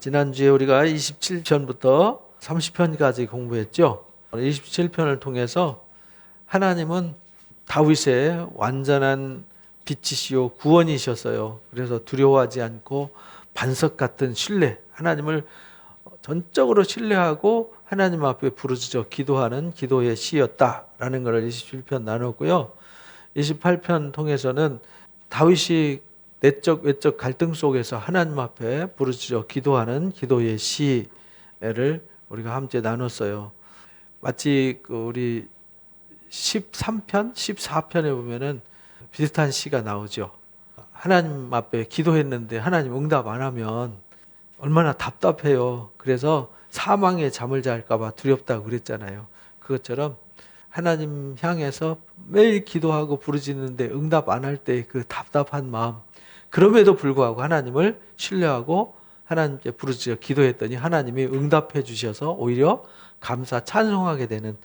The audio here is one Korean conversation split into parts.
지난주에 우리가 27편부터 30편까지 공부했죠. 27편을 통해서 하나님은 다윗의 완전한 빛이시요 구원이셨어요. 그래서 두려워하지 않고 반석 같은 신뢰, 하나님을 전적으로 신뢰하고 하나님 앞에 부르짖어 기도하는 기도의 시였다라는 것을 27편 나눴고요. 28편 통해서는 다윗이 내적 외적 갈등 속에서 하나님 앞에 부르짖어 기도하는 기도의 시를 우리가 함께 나눴어요. 마치 우리 13편, 14편에 보면은 비슷한 시가 나오죠. 하나님 앞에 기도했는데 하나님 응답 안 하면 얼마나 답답해요. 그래서 사망의 잠을 잘까 봐 두렵다고 그랬잖아요. 그것처럼 하나님 향해서 매일 기도하고 부르짖는데 응답 안 할 때 그 답답한 마음, 그럼에도 불구하고 하나님을 신뢰하고 하나님께 부르짖어 기도했더니 하나님이 응답해 주셔서 오히려 감사 찬송하게 되는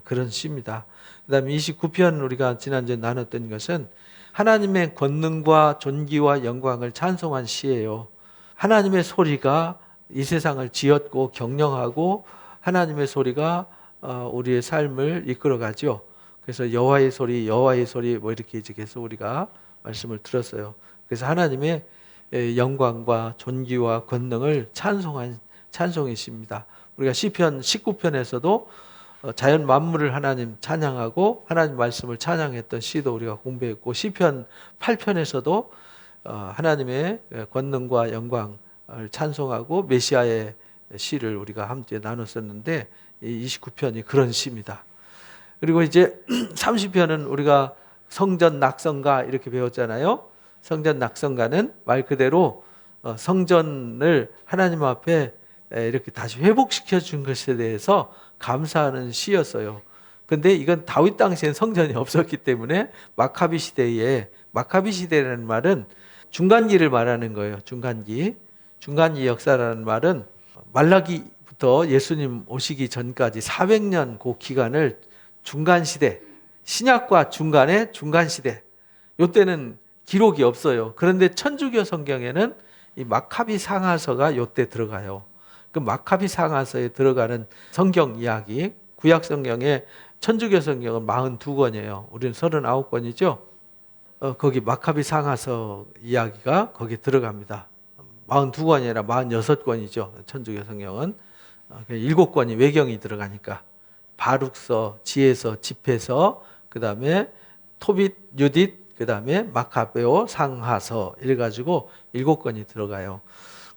그런 시입니다. 그 다음에 29편 우리가 지난주에 나눴던 것은 하나님의 권능과 존귀와 영광을 찬송한 시예요. 하나님의 소리가 이 세상을 지었고 경영하고 하나님의 소리가 우리의 삶을 이끌어가죠. 그래서 여호와의 소리 뭐 이렇게 이제 계속 우리가 말씀을 들었어요. 그래서 하나님의 영광과 존귀와 권능을 찬송한 찬송이십니다. 우리가 시편 19편에서도 자연 만물을 하나님 찬양하고 하나님 말씀을 찬양했던 시도 우리가 공부했고, 시편 8편에서도 하나님의 권능과 영광을 찬송하고 메시아의 시를 우리가 함께 나눴었는데, 이 29편이 그런 시입니다. 그리고 이제 30편은 우리가 성전 낙성가 이렇게 배웠잖아요. 성전 낙성가는 말 그대로 성전을 하나님 앞에 이렇게 다시 회복시켜 준 것에 대해서 감사하는 시였어요. 근데 이건 다윗 당시엔 성전이 없었기 때문에 마카비 시대라는 말은 중간기를 말하는 거예요. 중간기 역사라는 말은 말라기부터 예수님 오시기 전까지 400년 그 기간을 중간시대, 신약과 중간의 중간시대, 이때는 기록이 없어요. 그런데 천주교 성경에는 이 마카비 상하서가 이때 들어가요. 그 마카비 상하서에 들어가는 성경 이야기, 구약 성경에 천주교 성경은 42권이에요. 우리는 39권이죠. 거기 마카비 상하서 이야기가 거기 들어갑니다. 42권이 아니라 46권이죠. 천주교 성경은 7권이 외경이 들어가니까 바룩서, 지혜서, 집회서, 그 다음에 토빗, 유딧, 그 다음에 마카베오, 상하서 이래가지고 7권이 들어가요.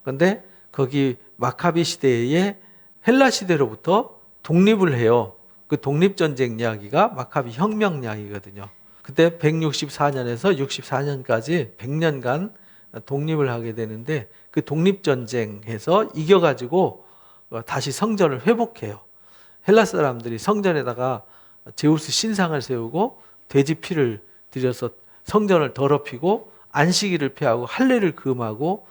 그런데 거기 마카비 시대에 헬라 시대로부터 독립을 해요. 그 독립전쟁 이야기가 마카비 혁명 이야기거든요. 그때 164년에서 64년까지 100년간 독립을 하게 되는데, 그 독립전쟁에서 이겨가지고 다시 성전을 회복해요. 헬라 사람들이 성전에다가 제우스 신상을 세우고 돼지 피를 들여서 성전을 더럽히고 안식일을 폐하고 할례를 금하고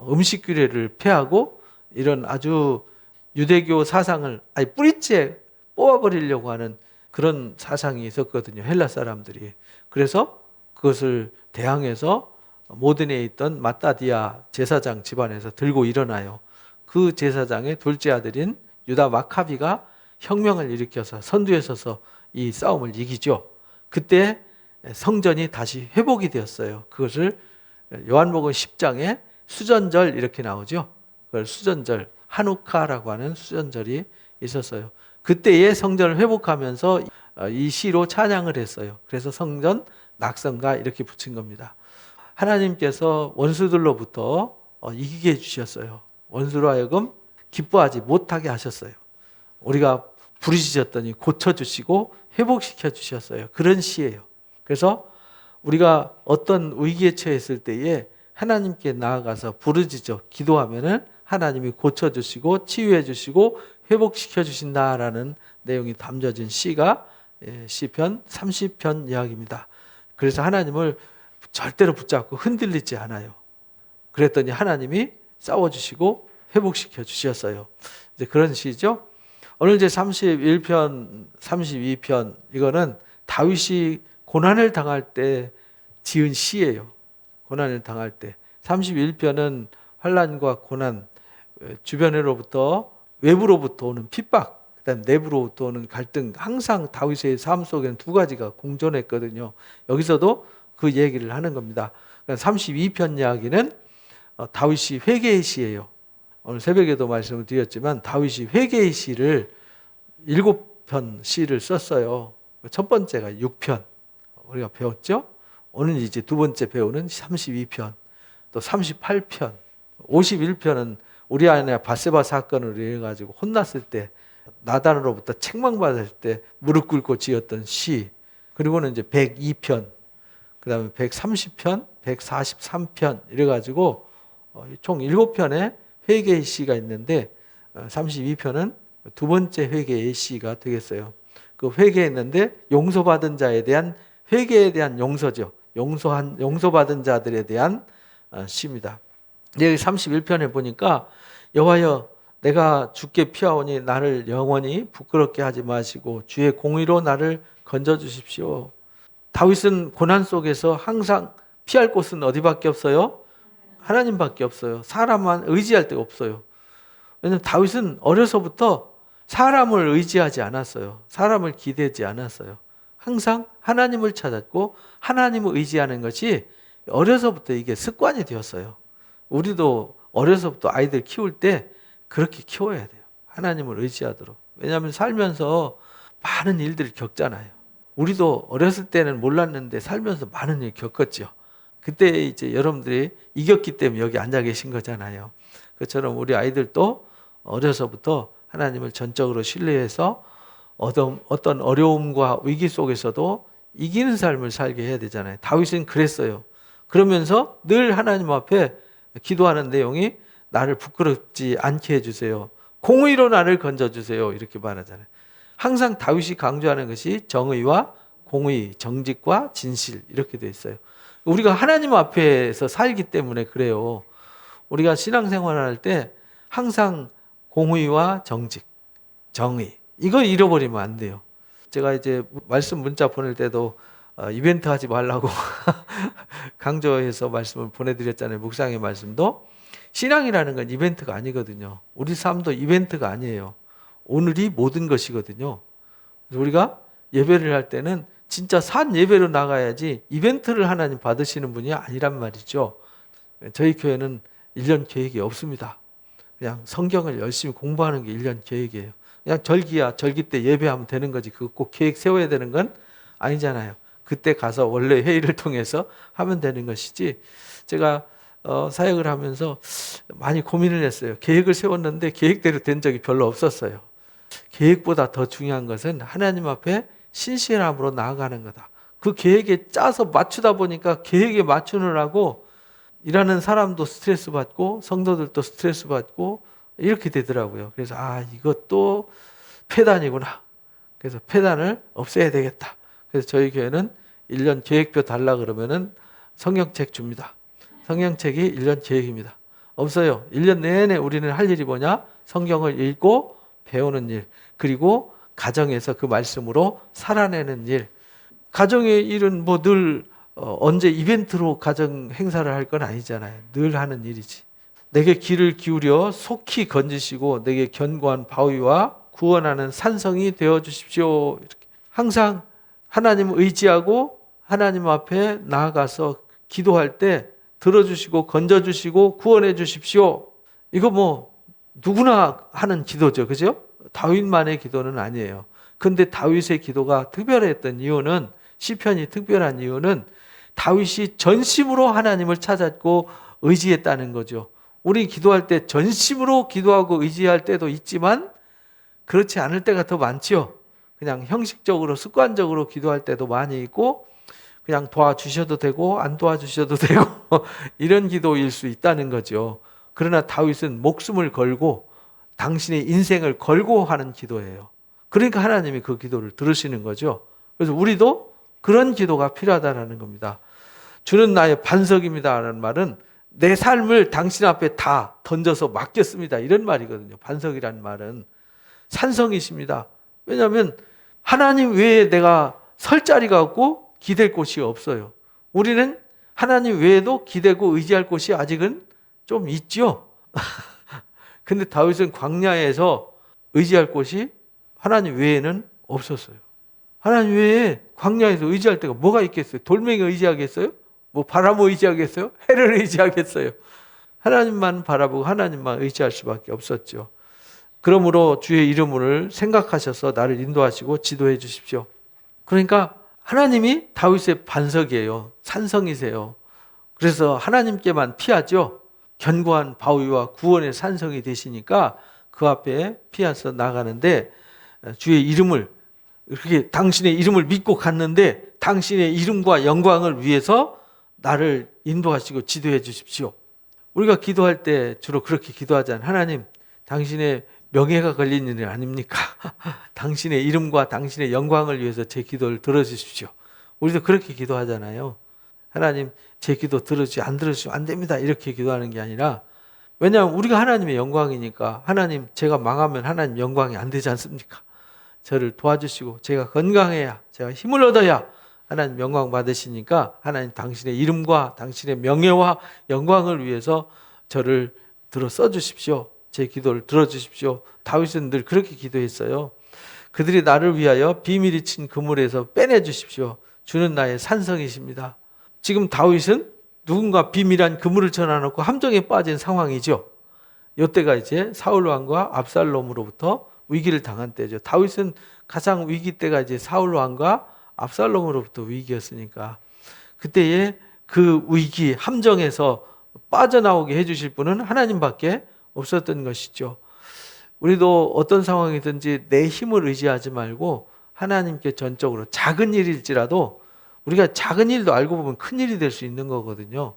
음식 규례를 폐하고 이런 아주 유대교 사상을 아예 뿌리째 뽑아버리려고 하는 그런 사상이 있었거든요. 헬라 사람들이. 그래서 그것을 대항해서 모든에 있던 마따디아 제사장 집안에서 들고 일어나요. 그 제사장의 둘째 아들인 유다 마카비가 혁명을 일으켜서 선두에 서서 이 싸움을 이기죠. 그때 성전이 다시 회복이 되었어요. 그것을 요한복음 10장에 수전절 이렇게 나오죠. 그걸 수전절, 하누카라고 하는 수전절이 있었어요. 그때의 성전을 회복하면서 이 시로 찬양을 했어요. 그래서 성전 낙성가 이렇게 붙인 겁니다. 하나님께서 원수들로부터 이기게 해주셨어요. 원수로 하여금 기뻐하지 못하게 하셨어요. 우리가 부르짖었더니 고쳐주시고 회복시켜 주셨어요. 그런 시예요. 그래서 우리가 어떤 위기에 처했을 때에 하나님께 나아가서 부르짖어 기도하면은 하나님이 고쳐주시고 치유해주시고 회복시켜주신다라는 내용이 담겨진 시가 시편 30편 이야기입니다. 그래서 하나님을 절대로 붙잡고 흔들리지 않아요. 그랬더니 하나님이 싸워주시고 회복시켜 주셨어요. 이제 그런 시죠. 오늘 이제 31편, 32편 이거는 다윗이 고난을 당할 때 지은 시예요. 고난을 당할 때. 31편은 환난과 고난, 주변으로부터 외부로부터 오는 핍박, 그다음 내부로부터 오는 갈등, 항상 다윗의 삶 속에는 두 가지가 공존했거든요. 여기서도 그 얘기를 하는 겁니다. 32편 이야기는 다윗이 회개의 시예요. 오늘 새벽에도 말씀을 드렸지만 다윗이 회개의 시를 7편 시를 썼어요. 첫 번째가 6편 우리가 배웠죠. 오늘 이제 두 번째 배우는 32편, 또 38편, 51편은 우리 아내 바세바 사건으로 인해 가지고 혼났을 때, 나단으로부터 책망받을 때 무릎 꿇고 지었던 시, 그리고는 이제 102편, 그다음에 130편, 143편 이래 가지고 총 7편의 회개의 시가 있는데 32편은 두 번째 회개의 시가 되겠어요. 그 회개했는데 용서받은 자에 대한 회개에 대한 용서죠. 용서받은 자들에 대한 시입니다. 여기 31편에 보니까 여호와여 내가 주께 피하오니 나를 영원히 부끄럽게 하지 마시고 주의 공의로 나를 건져 주십시오. 다윗은 고난 속에서 항상 피할 곳은 어디밖에 없어요? 하나님밖에 없어요. 사람만 의지할 데가 없어요. 왜냐하면 다윗은 어려서부터 사람을 의지하지 않았어요. 사람을 기대지 않았어요. 항상 하나님을 찾았고 하나님을 의지하는 것이 어려서부터 이게 습관이 되었어요. 우리도 어려서부터 아이들 키울 때 그렇게 키워야 돼요. 하나님을 의지하도록. 왜냐하면 살면서 많은 일들을 겪잖아요. 우리도 어렸을 때는 몰랐는데 살면서 많은 일 겪었죠. 그때 이제 여러분들이 이겼기 때문에 여기 앉아 계신 거잖아요. 그처럼 우리 아이들도 어려서부터 하나님을 전적으로 신뢰해서 어떤 어려움과 위기 속에서도 이기는 삶을 살게 해야 되잖아요. 다윗은 그랬어요. 그러면서 늘 하나님 앞에 기도하는 내용이 나를 부끄럽지 않게 해주세요. 공의로 나를 건져주세요. 이렇게 말하잖아요. 항상 다윗이 강조하는 것이 정의와 공의, 정직과 진실 이렇게 돼 있어요. 우리가 하나님 앞에서 살기 때문에 그래요. 우리가 신앙생활할 때 항상 공의와 정직, 정의 이거 잃어버리면 안 돼요. 제가 이제 말씀 문자 보낼 때도 이벤트 하지 말라고 강조해서 말씀을 보내드렸잖아요. 묵상의 말씀도. 신앙이라는 건 이벤트가 아니거든요. 우리 삶도 이벤트가 아니에요. 오늘이 모든 것이거든요. 우리가 예배를 할 때는 진짜 산 예배로 나가야지 이벤트를 하나님 받으시는 분이 아니란 말이죠. 저희 교회는 1년 계획이 없습니다. 그냥 성경을 열심히 공부하는 게 1년 계획이에요. 그냥 절기야 절기 때 예배하면 되는 거지 그거 꼭 계획 세워야 되는 건 아니잖아요. 그때 가서 원래 회의를 통해서 하면 되는 것이지. 제가 사역을 하면서 많이 고민을 했어요. 계획을 세웠는데 계획대로 된 적이 별로 없었어요. 계획보다 더 중요한 것은 하나님 앞에 신실함으로 나아가는 거다. 그 계획에 짜서 맞추다 보니까 계획에 맞추느라고 일하는 사람도 스트레스 받고 성도들도 스트레스 받고 이렇게 되더라고요. 그래서 이것도 폐단이구나. 그래서 폐단을 없애야 되겠다. 그래서 저희 교회는 1년 계획표 달라 그러면은 성경책 줍니다. 성경책이 1년 계획입니다. 없어요. 1년 내내 우리는 할 일이 뭐냐? 성경을 읽고 배우는 일, 그리고 가정에서 그 말씀으로 살아내는 일. 가정의 일은 뭐 늘 언제 이벤트로 가정 행사를 할 건 아니잖아요. 늘 하는 일이지. 내게 귀를 기울여 속히 건지시고 내게 견고한 바위와 구원하는 산성이 되어 주십시오. 이렇게 항상 하나님을 의지하고 하나님 앞에 나아가서 기도할 때 들어주시고 건져주시고 구원해 주십시오. 이거 뭐 누구나 하는 기도죠. 그죠? 다윗만의 기도는 아니에요. 근데 다윗의 기도가 특별했던 이유는, 시편이 특별한 이유는 다윗이 전심으로 하나님을 찾았고 의지했다는 거죠. 우리 기도할 때 전심으로 기도하고 의지할 때도 있지만 그렇지 않을 때가 더 많지요. 그냥 형식적으로 습관적으로 기도할 때도 많이 있고 그냥 도와주셔도 되고 안 도와주셔도 되고 이런 기도일 수 있다는 거죠. 그러나 다윗은 목숨을 걸고 당신의 인생을 걸고 하는 기도예요. 그러니까 하나님이 그 기도를 들으시는 거죠. 그래서 우리도 그런 기도가 필요하다는 겁니다. 주는 나의 반석입니다 라는 말은 내 삶을 당신 앞에 다 던져서 맡겼습니다 이런 말이거든요. 반석이라는 말은 산성이십니다. 왜냐하면 하나님 외에 내가 설 자리가 없고 기댈 곳이 없어요. 우리는 하나님 외에도 기대고 의지할 곳이 아직은 좀 있죠. 근데 다윗은 광야에서 의지할 곳이 하나님 외에는 없었어요. 하나님 외에 광야에서 의지할 데가 뭐가 있겠어요? 돌멩이 의지하겠어요? 뭐 바람을 의지하겠어요? 해를 의지하겠어요? 하나님만 바라보고 하나님만 의지할 수밖에 없었죠. 그러므로 주의 이름을 생각하셔서 나를 인도하시고 지도해 주십시오. 그러니까 하나님이 다윗의 반석이에요. 산성이세요. 그래서 하나님께만 피하죠. 견고한 바위와 구원의 산성이 되시니까 그 앞에 피해서 나가는데, 주의 이름을, 그렇게 당신의 이름을 믿고 갔는데 당신의 이름과 영광을 위해서 나를 인도하시고 지도해 주십시오. 우리가 기도할 때 주로 그렇게 기도하잖아요. 하나님, 당신의 명예가 걸린 일이 아닙니까? 당신의 이름과 당신의 영광을 위해서 제 기도를 들어주십시오. 우리도 그렇게 기도하잖아요. 하나님, 제 기도 안 들어주시면 안 됩니다. 이렇게 기도하는 게 아니라, 왜냐하면 우리가 하나님의 영광이니까, 하나님, 제가 망하면 하나님 영광이 안 되지 않습니까? 저를 도와주시고 제가 건강해야, 제가 힘을 얻어야 하나님 영광 받으시니까, 하나님 당신의 이름과 당신의 명예와 영광을 위해서 저를 들어 써주십시오. 제 기도를 들어주십시오. 다윗은 늘 그렇게 기도했어요. 그들이 나를 위하여 비밀이 친 그물에서 빼내주십시오. 주는 나의 산성이십니다. 지금 다윗은 누군가 비밀한 그물을 쳐놔놓고 함정에 빠진 상황이죠. 이때가 이제 사울 왕과 압살롬으로부터 위기를 당한 때죠. 다윗은 가장 위기 때가 이제 사울 왕과 압살롬으로부터 위기였으니까, 그때의 그 위기 함정에서 빠져나오게 해주실 분은 하나님밖에 없었던 것이죠. 우리도 어떤 상황이든지 내 힘을 의지하지 말고 하나님께 전적으로, 작은 일일지라도 우리가 작은 일도 알고 보면 큰 일이 될 수 있는 거거든요.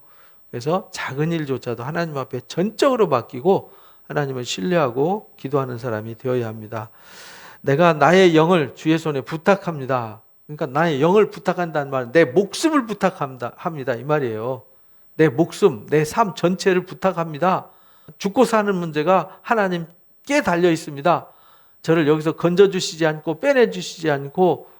그래서 작은 일조차도 하나님 앞에 전적으로 맡기고 하나님을 신뢰하고 기도하는 사람이 되어야 합니다. 내가 나의 영을 주의 손에 부탁합니다. 그러니까 나의 영을 부탁한다는 말은 내 목숨을 부탁합니다. 이 말이에요. 내 목숨, 내 삶 전체를 부탁합니다. 죽고 사는 문제가 하나님께 달려 있습니다. 저를 여기서 건져주시지 않고 빼내주시지 않고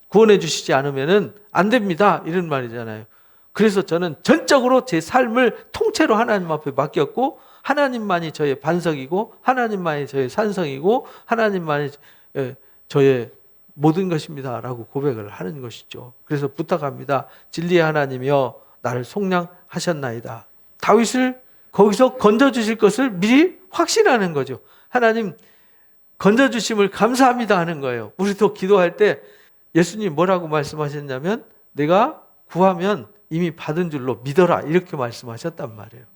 구원해 주시지 않으면 안 됩니다. 이런 말이잖아요. 그래서 저는 전적으로 제 삶을 통째로 하나님 앞에 맡겼고, 하나님만이 저의 반석이고 하나님만이 저의 산성이고 하나님만이 저의 모든 것입니다 라고 고백을 하는 것이죠. 그래서 부탁합니다. 진리의 하나님이여 나를 속량하셨나이다. 다윗을 거기서 건져주실 것을 미리 확신하는 거죠. 하나님 건져주심을 감사합니다 하는 거예요. 우리도 기도할 때 예수님 뭐라고 말씀하셨냐면, 내가 구하면 이미 받은 줄로 믿어라, 이렇게 말씀하셨단 말이에요.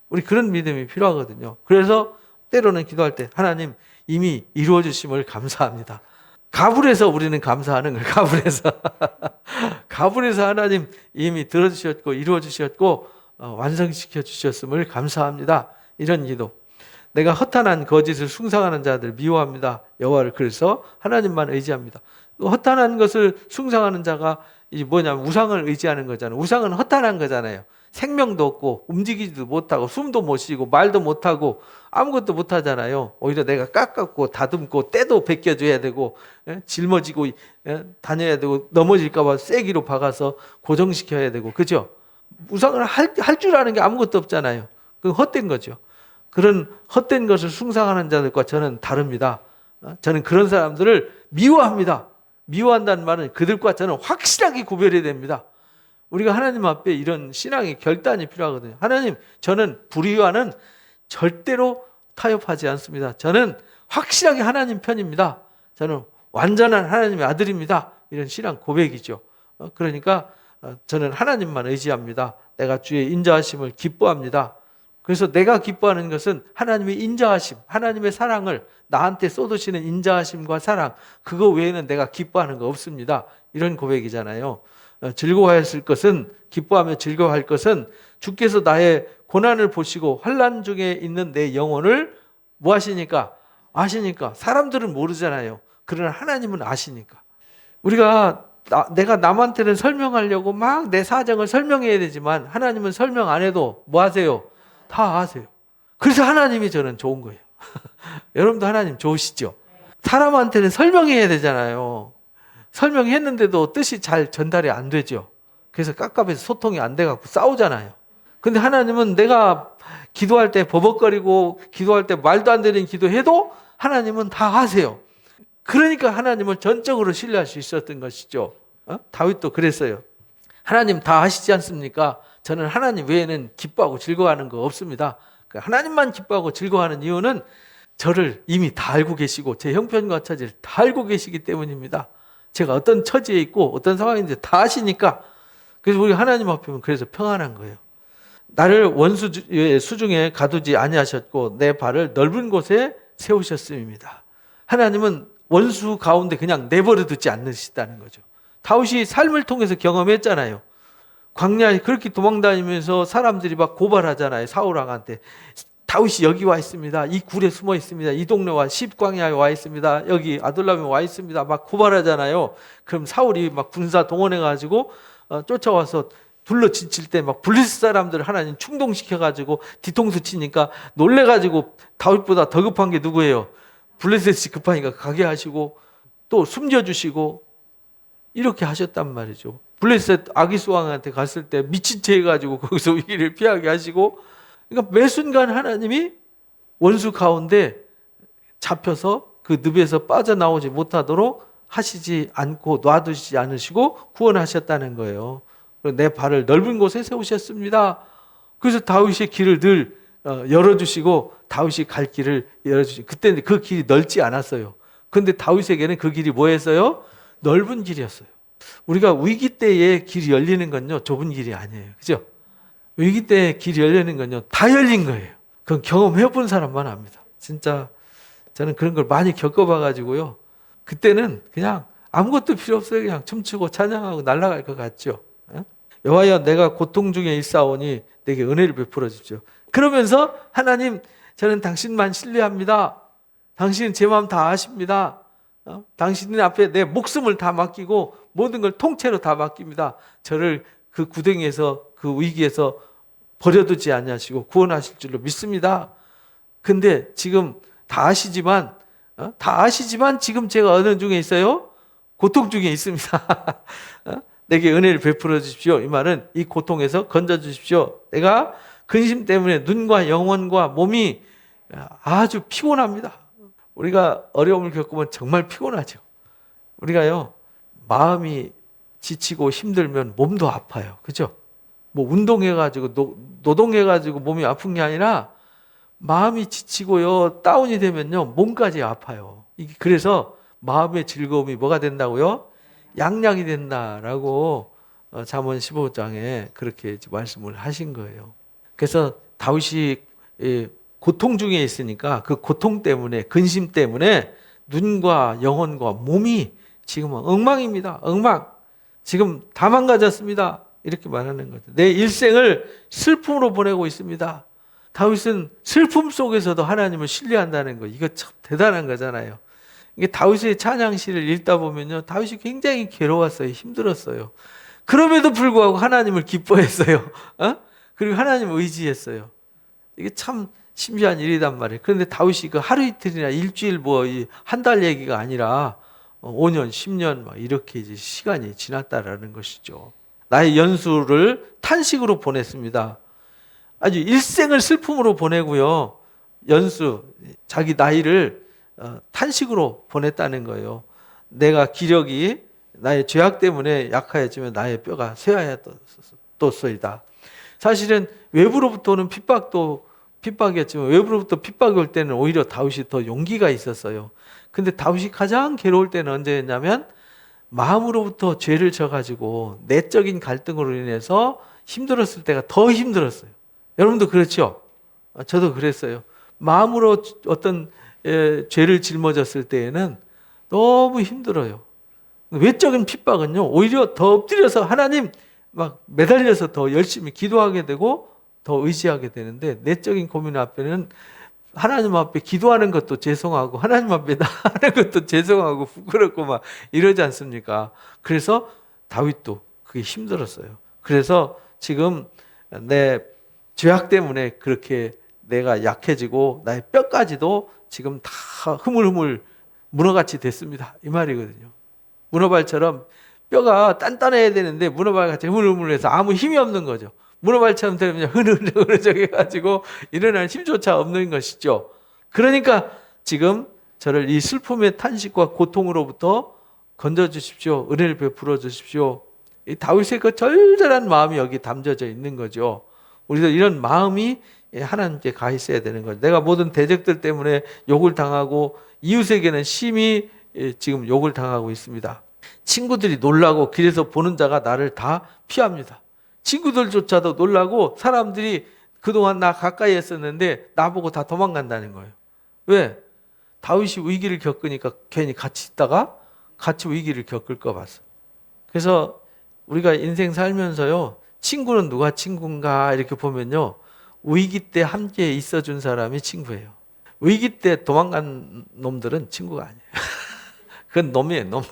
우리 그런 믿음이 필요하거든요. 그래서 때로는 기도할 때 하나님 이미 이루어 주심을 감사합니다. 가불에서 우리는 감사하는 거예요. 가불에서 하나님 이미 들어주셨고 이루어 주셨고 완성시켜 주셨음을 감사합니다. 이런 기도. 내가 허탄한 거짓을 숭상하는 자들 미워합니다. 여호와를 그래서 하나님만 의지합니다. 허탄한 것을 숭상하는 자가 이 뭐냐면 우상을 의지하는 거잖아요. 우상은 허탄한 거잖아요. 생명도 없고 움직이지도 못하고 숨도 못 쉬고 말도 못하고 아무것도 못하잖아요. 오히려 내가 깎았고 다듬고 때도 벗겨줘야 되고 짊어지고 다녀야 되고 넘어질까 봐 쐐기로 박아서 고정시켜야 되고, 그죠? 우상을 할 줄 아는 게 아무것도 없잖아요. 그건 헛된 거죠. 그런 헛된 것을 숭상하는 자들과 저는 다릅니다. 저는 그런 사람들을 미워합니다. 미워한다는 말은 그들과 저는 확실하게 구별해야 됩니다. 우리가 하나님 앞에 이런 신앙의 결단이 필요하거든요. 하나님, 저는 불의와는 절대로 타협하지 않습니다. 저는 확실하게 하나님 편입니다. 저는 완전한 하나님의 아들입니다. 이런 신앙 고백이죠. 그러니까 저는 하나님만 의지합니다. 내가 주의 인자하심을 기뻐합니다. 그래서 내가 기뻐하는 것은 하나님의 인자하심, 하나님의 사랑을 나한테 쏟으시는 인자하심과 사랑, 그거 외에는 내가 기뻐하는 거 없습니다. 이런 고백이잖아요. 즐거워했을 것은, 기뻐하며 즐거워할 것은 주께서 나의 고난을 보시고 환난 중에 있는 내 영혼을 뭐 하시니까? 아시니까. 사람들은 모르잖아요. 그러나 하나님은 아시니까. 우리가 내가 남한테는 설명하려고 막 내 사정을 설명해야 되지만 하나님은 설명 안 해도 뭐 하세요? 다 아세요. 그래서 하나님이 저는 좋은 거예요. 여러분도 하나님 좋으시죠? 사람한테는 설명해야 되잖아요. 설명했는데도 뜻이 잘 전달이 안 되죠. 그래서 깝깝해서 소통이 안 돼갖고 싸우잖아요. 근데 하나님은 내가 기도할 때 버벅거리고 기도할 때 말도 안 되는 기도해도 하나님은 다 하세요. 그러니까 하나님을 전적으로 신뢰할 수 있었던 것이죠. 다윗도 그랬어요. 하나님 다 하시지 않습니까? 저는 하나님 외에는 기뻐하고 즐거워하는 거 없습니다. 하나님만 기뻐하고 즐거워하는 이유는 저를 이미 다 알고 계시고 제 형편과 처지를 다 알고 계시기 때문입니다. 제가 어떤 처지에 있고 어떤 상황인지 다 아시니까. 그래서 우리 하나님 앞에는 그래서 평안한 거예요. 나를 원수의 수중에 가두지 아니하셨고 내 발을 넓은 곳에 세우셨음입니다. 하나님은 원수 가운데 그냥 내버려 두지 않으시다는 거죠. 다윗이 삶을 통해서 경험했잖아요. 광야에 그렇게 도망다니면서 사람들이 막 고발하잖아요. 사울왕한테 다윗이 여기 와 있습니다. 이 굴에 숨어 있습니다. 이 동네와 십광야에 와 있습니다. 여기 아둘람에 와 있습니다. 막 고발하잖아요. 그럼 사울이 막 군사 동원해가지고 쫓아와서 둘러지칠 때 막 블레셋 사람들을 하나님 충동시켜가지고 뒤통수 치니까 놀래가지고 다윗보다 더 급한 게 누구예요? 블레셋이 급하니까 가게 하시고 또 숨겨주시고 이렇게 하셨단 말이죠. 블레셋 아기스 왕한테 갔을 때 미친 채 해가지고 거기서 위기를 피하게 하시고, 그러니까 매 순간 하나님이 원수 가운데 잡혀서 그 늪에서 빠져나오지 못하도록 하시지 않고 놔두시지 않으시고 구원하셨다는 거예요. 내 발을 넓은 곳에 세우셨습니다. 그래서 다윗의 길을 늘 열어주시고 다윗이 갈 길을 열어주시고, 그때는 그 길이 넓지 않았어요. 그런데 다윗에게는 그 길이 뭐였어요? 넓은 길이었어요. 우리가 위기 때에 길이 열리는 건요 좁은 길이 아니에요. 그죠? 위기 때에 길이 열리는 건요 다 열린 거예요. 그건 경험해 본 사람만 압니다. 진짜 저는 그런 걸 많이 겪어봐가지고요, 그때는 그냥 아무것도 필요 없어요. 그냥 춤추고 찬양하고 날아갈 것 같죠. 여호와여 내가 고통 중에 있사오니 내게 은혜를 베풀어 주십시오. 그러면서 하나님 저는 당신만 신뢰합니다. 당신은 제 마음 다 아십니다. 당신 앞에 내 목숨을 다 맡기고 모든 걸 통째로 다 맡깁니다. 저를 그 구덩이에서 그 위기에서 버려두지 아니하시고 구원하실 줄로 믿습니다. 근데 지금 다 아시지만 지금 제가 어느 중에 있어요? 고통 중에 있습니다. 내게 은혜를 베풀어 주십시오. 이 말은 이 고통에서 건져 주십시오. 내가 근심 때문에 눈과 영혼과 몸이 아주 피곤합니다. 우리가 어려움을 겪으면 정말 피곤하죠. 우리가요 마음이 지치고 힘들면 몸도 아파요. 그죠? 뭐 운동해가지고 노동해가지고 몸이 아픈 게 아니라 마음이 지치고요 다운이 되면요 몸까지 아파요. 그래서 마음의 즐거움이 뭐가 된다고요? 양약이 된다라고 잠언 15장에 그렇게 말씀을 하신 거예요. 그래서 다윗이 고통 중에 있으니까 그 고통 때문에, 근심 때문에 눈과 영혼과 몸이 지금은 엉망입니다. 엉망. 지금 다 망가졌습니다. 이렇게 말하는 거죠. 내 일생을 슬픔으로 보내고 있습니다. 다윗은 슬픔 속에서도 하나님을 신뢰한다는 거, 이거 참 대단한 거잖아요. 이게 다윗의 찬양시를 읽다 보면요, 다윗이 굉장히 괴로웠어요. 힘들었어요. 그럼에도 불구하고 하나님을 기뻐했어요. 그리고 하나님을 의지했어요. 이게 참 신비한 일이단 말이에요. 그런데 다윗이 그 하루 이틀이나 일주일 한 달 얘기가 아니라 5년, 10년 막 이렇게 이제 시간이 지났다라는 것이죠. 나의 연수를 탄식으로 보냈습니다. 아주 일생을 슬픔으로 보내고요, 연수, 자기 나이를 탄식으로 보냈다는 거예요. 내가 기력이 나의 죄악 때문에 약하여지면 나의 뼈가 쇠하였도소이다. 사실은 외부로부터 오는 핍박이었지만 외부로부터 핍박이 올 때는 오히려 다윗이 더 용기가 있었어요. 근데 다윗이 가장 괴로울 때는 언제였냐면 마음으로부터 죄를 져가지고 내적인 갈등으로 인해서 힘들었을 때가 더 힘들었어요. 여러분도 그렇죠? 저도 그랬어요. 마음으로 어떤 죄를 짊어졌을 때에는 너무 힘들어요. 외적인 핍박은요 오히려 더 엎드려서 하나님 막 매달려서 더 열심히 기도하게 되고 더 의지하게 되는데, 내적인 고민 앞에는 하나님 앞에 기도하는 것도 죄송하고 하나님 앞에 나가는 것도 죄송하고 부끄럽고 막 이러지 않습니까? 그래서 다윗도 그게 힘들었어요. 그래서 지금 내 죄악 때문에 그렇게 내가 약해지고 나의 뼈까지도 지금 다 흐물흐물 문어같이 됐습니다. 이 말이거든요. 문어발처럼 뼈가 단단해야 되는데 문어발같이 흐물흐물해서 아무 힘이 없는 거죠. 문어발처럼 되면 흐느적해 가지고 일어날 힘조차 없는 것이죠. 그러니까 지금 저를 이 슬픔의 탄식과 고통으로부터 건져 주십시오. 은혜를 베풀어 주십시오. 이 다윗의 그 절절한 마음이 여기 담겨져 있는 거죠. 우리도 이런 마음이 하나님께 가 있어야 되는 거죠. 내가 모든 대적들 때문에 욕을 당하고 이웃에게는 심히 지금 욕을 당하고 있습니다. 친구들이 놀라고 길에서 보는 자가 나를 다 피합니다. 친구들조차도 놀라고 사람들이 그동안 나 가까이 했었는데 나보고 다 도망간다는 거예요. 왜? 다윗이 위기를 겪으니까 괜히 같이 있다가 같이 위기를 겪을까 봐서. 그래서 우리가 인생 살면서요, 친구는 누가 친구인가 이렇게 보면요, 위기 때 함께 있어준 사람이 친구예요. 위기 때 도망간 놈들은 친구가 아니에요. 그건 놈이에요, 놈.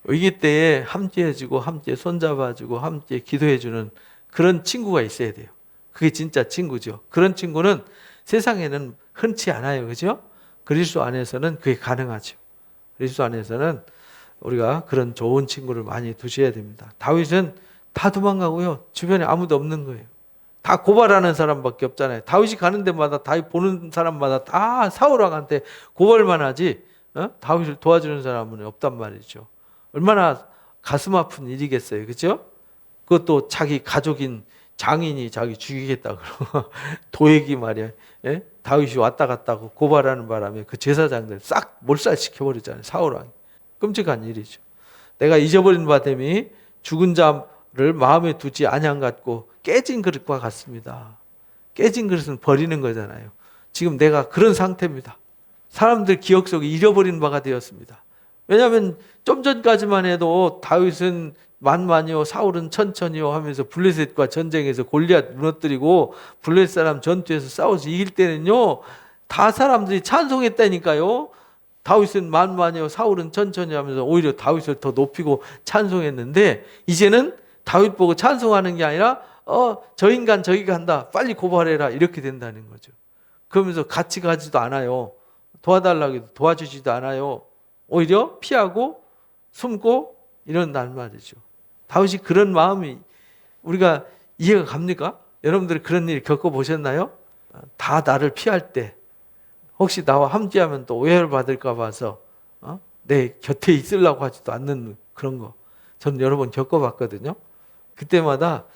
위기 때에 함께 해주고 함께 손잡아주고 함께 기도해주는 그런 친구가 있어야 돼요. 그게 진짜 친구죠. 그런 친구는 세상에는 흔치 않아요. 그죠? 그리스도 안에서는 그게 가능하죠. 그리스도 안에서는 우리가 그런 좋은 친구를 많이 두셔야 됩니다. 다윗은 다 도망가고요. 주변에 아무도 없는 거예요. 다 고발하는 사람밖에 없잖아요. 다윗이 가는 데마다 다윗 보는 사람마다 다 사울 왕한테 고발만 하지 다윗을 도와주는 사람은 없단 말이죠. 얼마나 가슴 아픈 일이겠어요. 그렇죠? 그것도 자기 가족인 장인이 자기 죽이겠다 그러고 도액이 말이야. 예? 다윗이 왔다 갔다 하고 고발하는 바람에 그 제사장들 싹 몰살시켜버리잖아요. 사울 왕이. 끔찍한 일이죠. 내가 잊어버린 바 됨이 죽은 자를 마음에 두지 아니한 같고 깨진 그릇과 같습니다. 깨진 그릇은 버리는 거잖아요. 지금 내가 그런 상태입니다. 사람들 기억 속에 잃어버린 바가 되었습니다. 왜냐하면 좀 전까지만 해도 다윗은 만만이요 사울은 천천히요 하면서 블레셋과 전쟁에서 골리앗 무너뜨리고 블레셋 사람 전투에서 싸워서 이길 때는요 다 사람들이 찬송했다니까요. 다윗은 만만이요 사울은 천천히 하면서 오히려 다윗을 더 높이고 찬송했는데 이제는 다윗 보고 찬송하는 게 아니라 저 인간 저기 간다 빨리 고발해라 이렇게 된다는 거죠. 그러면서 같이 가지도 않아요. 도와달라고 해도 도와주지도 않아요. 오히려 피하고 숨고 이런단 말이죠. 다윗이 그런 마음이 우리가 이해가 갑니까? 여러분들이 그런 일 겪어보셨나요? 다 나를 피할 때 혹시 나와 함께하면 또 오해를 받을까 봐서 내 곁에 있으려고 하지도 않는 그런 거 저는 여러 번 겪어봤거든요. 그때마다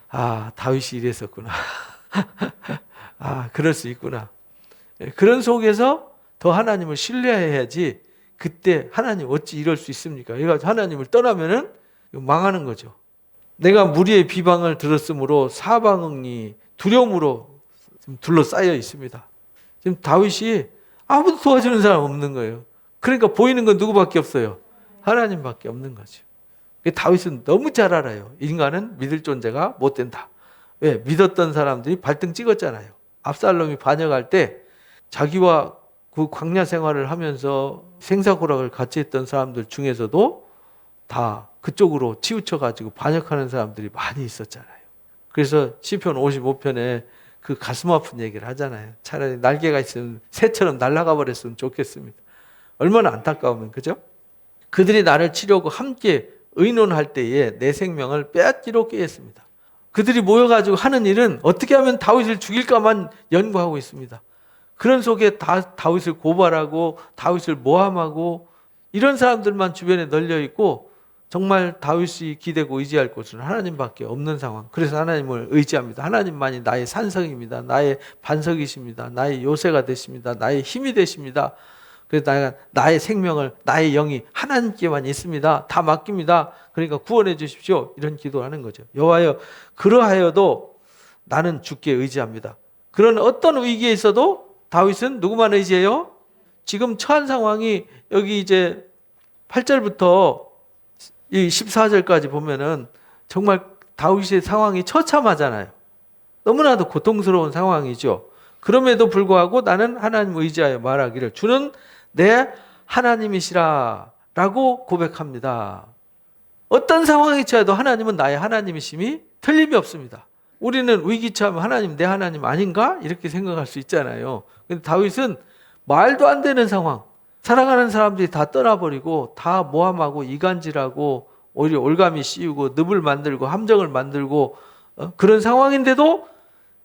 다윗이 이랬었구나. 그럴 수 있구나. 그런 속에서 더 하나님을 신뢰해야지 그때 하나님 어찌 이럴 수 있습니까? 그래가지고 하나님을 떠나면은 망하는 거죠. 내가 무리의 비방을 들었으므로 사방이 두려움으로 둘러싸여 있습니다. 지금 다윗이 아무도 도와주는 사람 없는 거예요. 그러니까 보이는 건 누구밖에 없어요? 하나님밖에 없는 거죠. 다윗은 너무 잘 알아요. 인간은 믿을 존재가 못 된다. 왜? 믿었던 사람들이 발등 찍었잖아요. 압살롬이 반역할 때 자기와 그 광야 생활을 하면서 생사고락을 같이 했던 사람들 중에서도 다 그쪽으로 치우쳐가지고 반역하는 사람들이 많이 있었잖아요. 그래서 시편 55편에 그 가슴 아픈 얘기를 하잖아요. 차라리 날개가 있으면 새처럼 날아가 버렸으면 좋겠습니다. 얼마나 안타까우면 그죠? 그들이 나를 치려고 함께 의논할 때에 내 생명을 빼앗기로 꾀했습니다. 그들이 모여가지고 하는 일은 어떻게 하면 다윗을 죽일까만 연구하고 있습니다. 그런 속에 다윗을 고발하고 다윗을 모함하고 이런 사람들만 주변에 널려 있고 정말 다윗이 기대고 의지할 곳은 하나님밖에 없는 상황. 그래서 하나님을 의지합니다. 하나님만이 나의 산성입니다. 나의 반석이십니다. 나의 요새가 되십니다. 나의 힘이 되십니다. 그래서 나의 생명을 나의 영이 하나님께만 있습니다. 다 맡깁니다. 그러니까 구원해 주십시오. 이런 기도를 하는 거죠. 여호와여 그러하여도 나는 주께 의지합니다. 그런 어떤 위기에 있어도 다윗은 누구만 의지해요? 지금 처한 상황이 여기 이제 8절부터 이 14절까지 보면은 정말 다윗의 상황이 처참하잖아요. 너무나도 고통스러운 상황이죠. 그럼에도 불구하고 나는 하나님을 의지하여 말하기를 주는 내 하나님이시라 라고 고백합니다. 어떤 상황에 처해도 하나님은 나의 하나님이심이 틀림이 없습니다. 우리는 위기 처하면 하나님 내 하나님 아닌가? 이렇게 생각할 수 있잖아요. 근데 다윗은 말도 안 되는 상황, 사랑하는 사람들이 다 떠나버리고 다 모함하고 이간질하고 오히려 올가미 씌우고 늪을 만들고 함정을 만들고 그런 상황인데도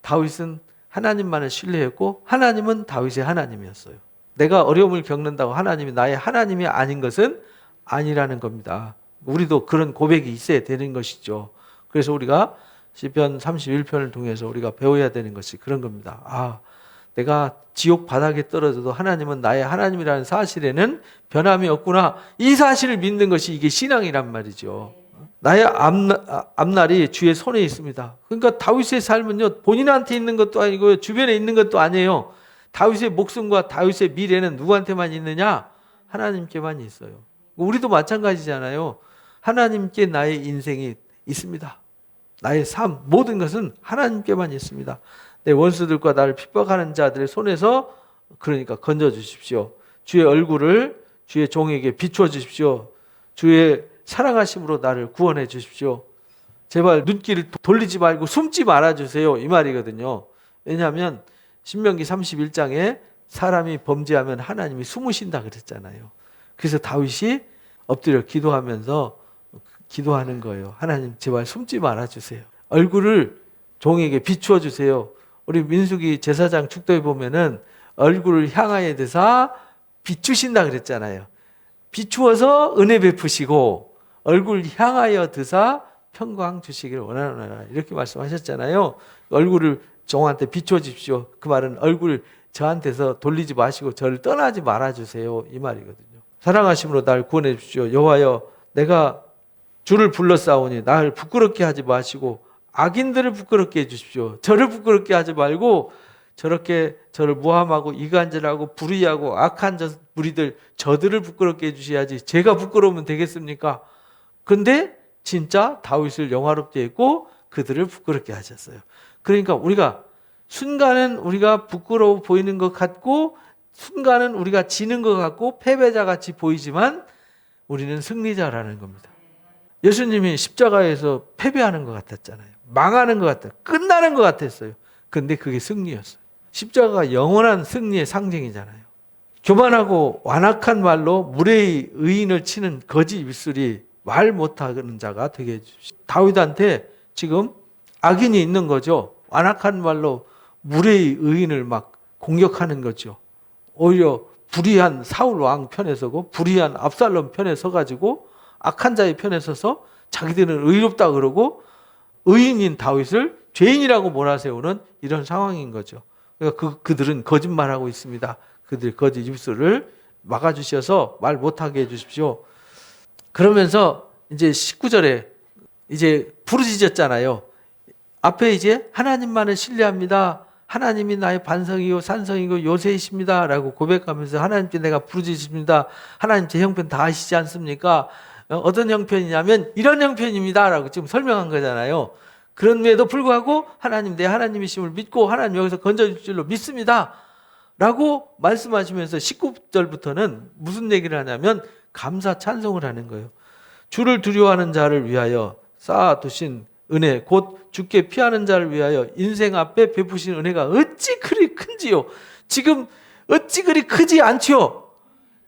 다윗은 하나님만을 신뢰했고 하나님은 다윗의 하나님이었어요. 내가 어려움을 겪는다고 하나님이 나의 하나님이 아닌 것은 아니라는 겁니다. 우리도 그런 고백이 있어야 되는 것이죠. 그래서 우리가 시편 31편을 통해서 우리가 배워야 되는 것이 그런 겁니다. 아, 내가 지옥 바닥에 떨어져도 하나님은 나의 하나님이라는 사실에는 변함이 없구나. 이 사실을 믿는 것이 이게 신앙이란 말이죠. 나의 앞날이 주의 손에 있습니다. 그러니까 다윗의 삶은요, 본인한테 있는 것도 아니고 주변에 있는 것도 아니에요. 다윗의 목숨과 다윗의 미래는 누구한테만 있느냐? 하나님께만 있어요. 우리도 마찬가지잖아요. 하나님께 나의 인생이 있습니다. 나의 삶, 모든 것은 하나님께만 있습니다. 내 원수들과 나를 핍박하는 자들의 손에서 그러니까 건져주십시오. 주의 얼굴을 주의 종에게 비추어 주십시오. 주의 사랑하심으로 나를 구원해 주십시오. 제발 눈길을 돌리지 말고 숨지 말아주세요. 이 말이거든요. 왜냐하면 신명기 31장에 사람이 범죄하면 하나님이 숨으신다 그랬잖아요. 그래서 다윗이 엎드려 기도하면서 기도하는 거예요. 하나님 제발 숨지 말아주세요. 얼굴을 종에게 비추어 주세요. 우리 민수기 제사장 축도에 보면은 얼굴을 향하여 드사 비추신다 그랬잖아요. 비추어서 은혜 베푸시고 얼굴 향하여 드사 평강 주시기를 원하노라 이렇게 말씀하셨잖아요. 얼굴을 종한테 비추어 주십시오. 그 말은 얼굴 저한테서 돌리지 마시고 저를 떠나지 말아주세요. 이 말이거든요. 사랑하심으로 나를 구원해 주십시오. 여호와여 내가 주를 불러싸우니 나를 부끄럽게 하지 마시고 악인들을 부끄럽게 해주십시오. 저를 부끄럽게 하지 말고 저렇게 저를 모함하고 이간질하고 불의하고 악한 무리들 저들을 부끄럽게 해주셔야지 제가 부끄러우면 되겠습니까? 근데 진짜 다윗을 영화롭게 했고 그들을 부끄럽게 하셨어요. 그러니까 우리가 순간은 우리가 부끄러워 보이는 것 같고 순간은 우리가 지는 것 같고 패배자같이 보이지만 우리는 승리자라는 겁니다. 예수님이 십자가에서 패배하는 것 같았잖아요. 망하는 것 같았어요. 끝나는 것 같았어요. 근데 그게 승리였어요. 십자가가 영원한 승리의 상징이잖아요. 교만하고 완악한 말로 무례히 의인을 치는 거짓 입술이 말 못하는 자가 되게 해주십시오. 다윗한테 지금 악인이 있는 거죠. 완악한 말로 무례히 의인을 막 공격하는 거죠. 오히려 불의한 사울 왕 편에 서고 불의한 압살롬 편에 서가지고 악한 자의 편에 서서 자기들은 의롭다 그러고 의인인 다윗을 죄인이라고 몰아세우는 이런 상황인 거죠. 그러니까 그들은 거짓말하고 있습니다. 그들 거짓 입술을 막아주셔서 말 못하게 해주십시오. 그러면서 이제 19절에 이제 부르짖었잖아요. 앞에 이제 하나님만을 신뢰합니다. 하나님이 나의 반성이요 산성이고 요새이십니다 라고 고백하면서 하나님께 내가 부르짖습니다. 하나님 제 형편 다 아시지 않습니까? 어떤 형편이냐면 이런 형편입니다 라고 지금 설명한 거잖아요. 그런데도 불구하고 하나님 내 하나님이심을 믿고 하나님 여기서 건져줄 줄로 믿습니다 라고 말씀하시면서 19절부터는 무슨 얘기를 하냐면 감사 찬송을 하는 거예요. 주를 두려워하는 자를 위하여 쌓아두신 은혜 곧 주께 피하는 자를 위하여 인생 앞에 베푸신 은혜가 어찌 그리 큰지요. 지금 어찌 그리 크지 않지요.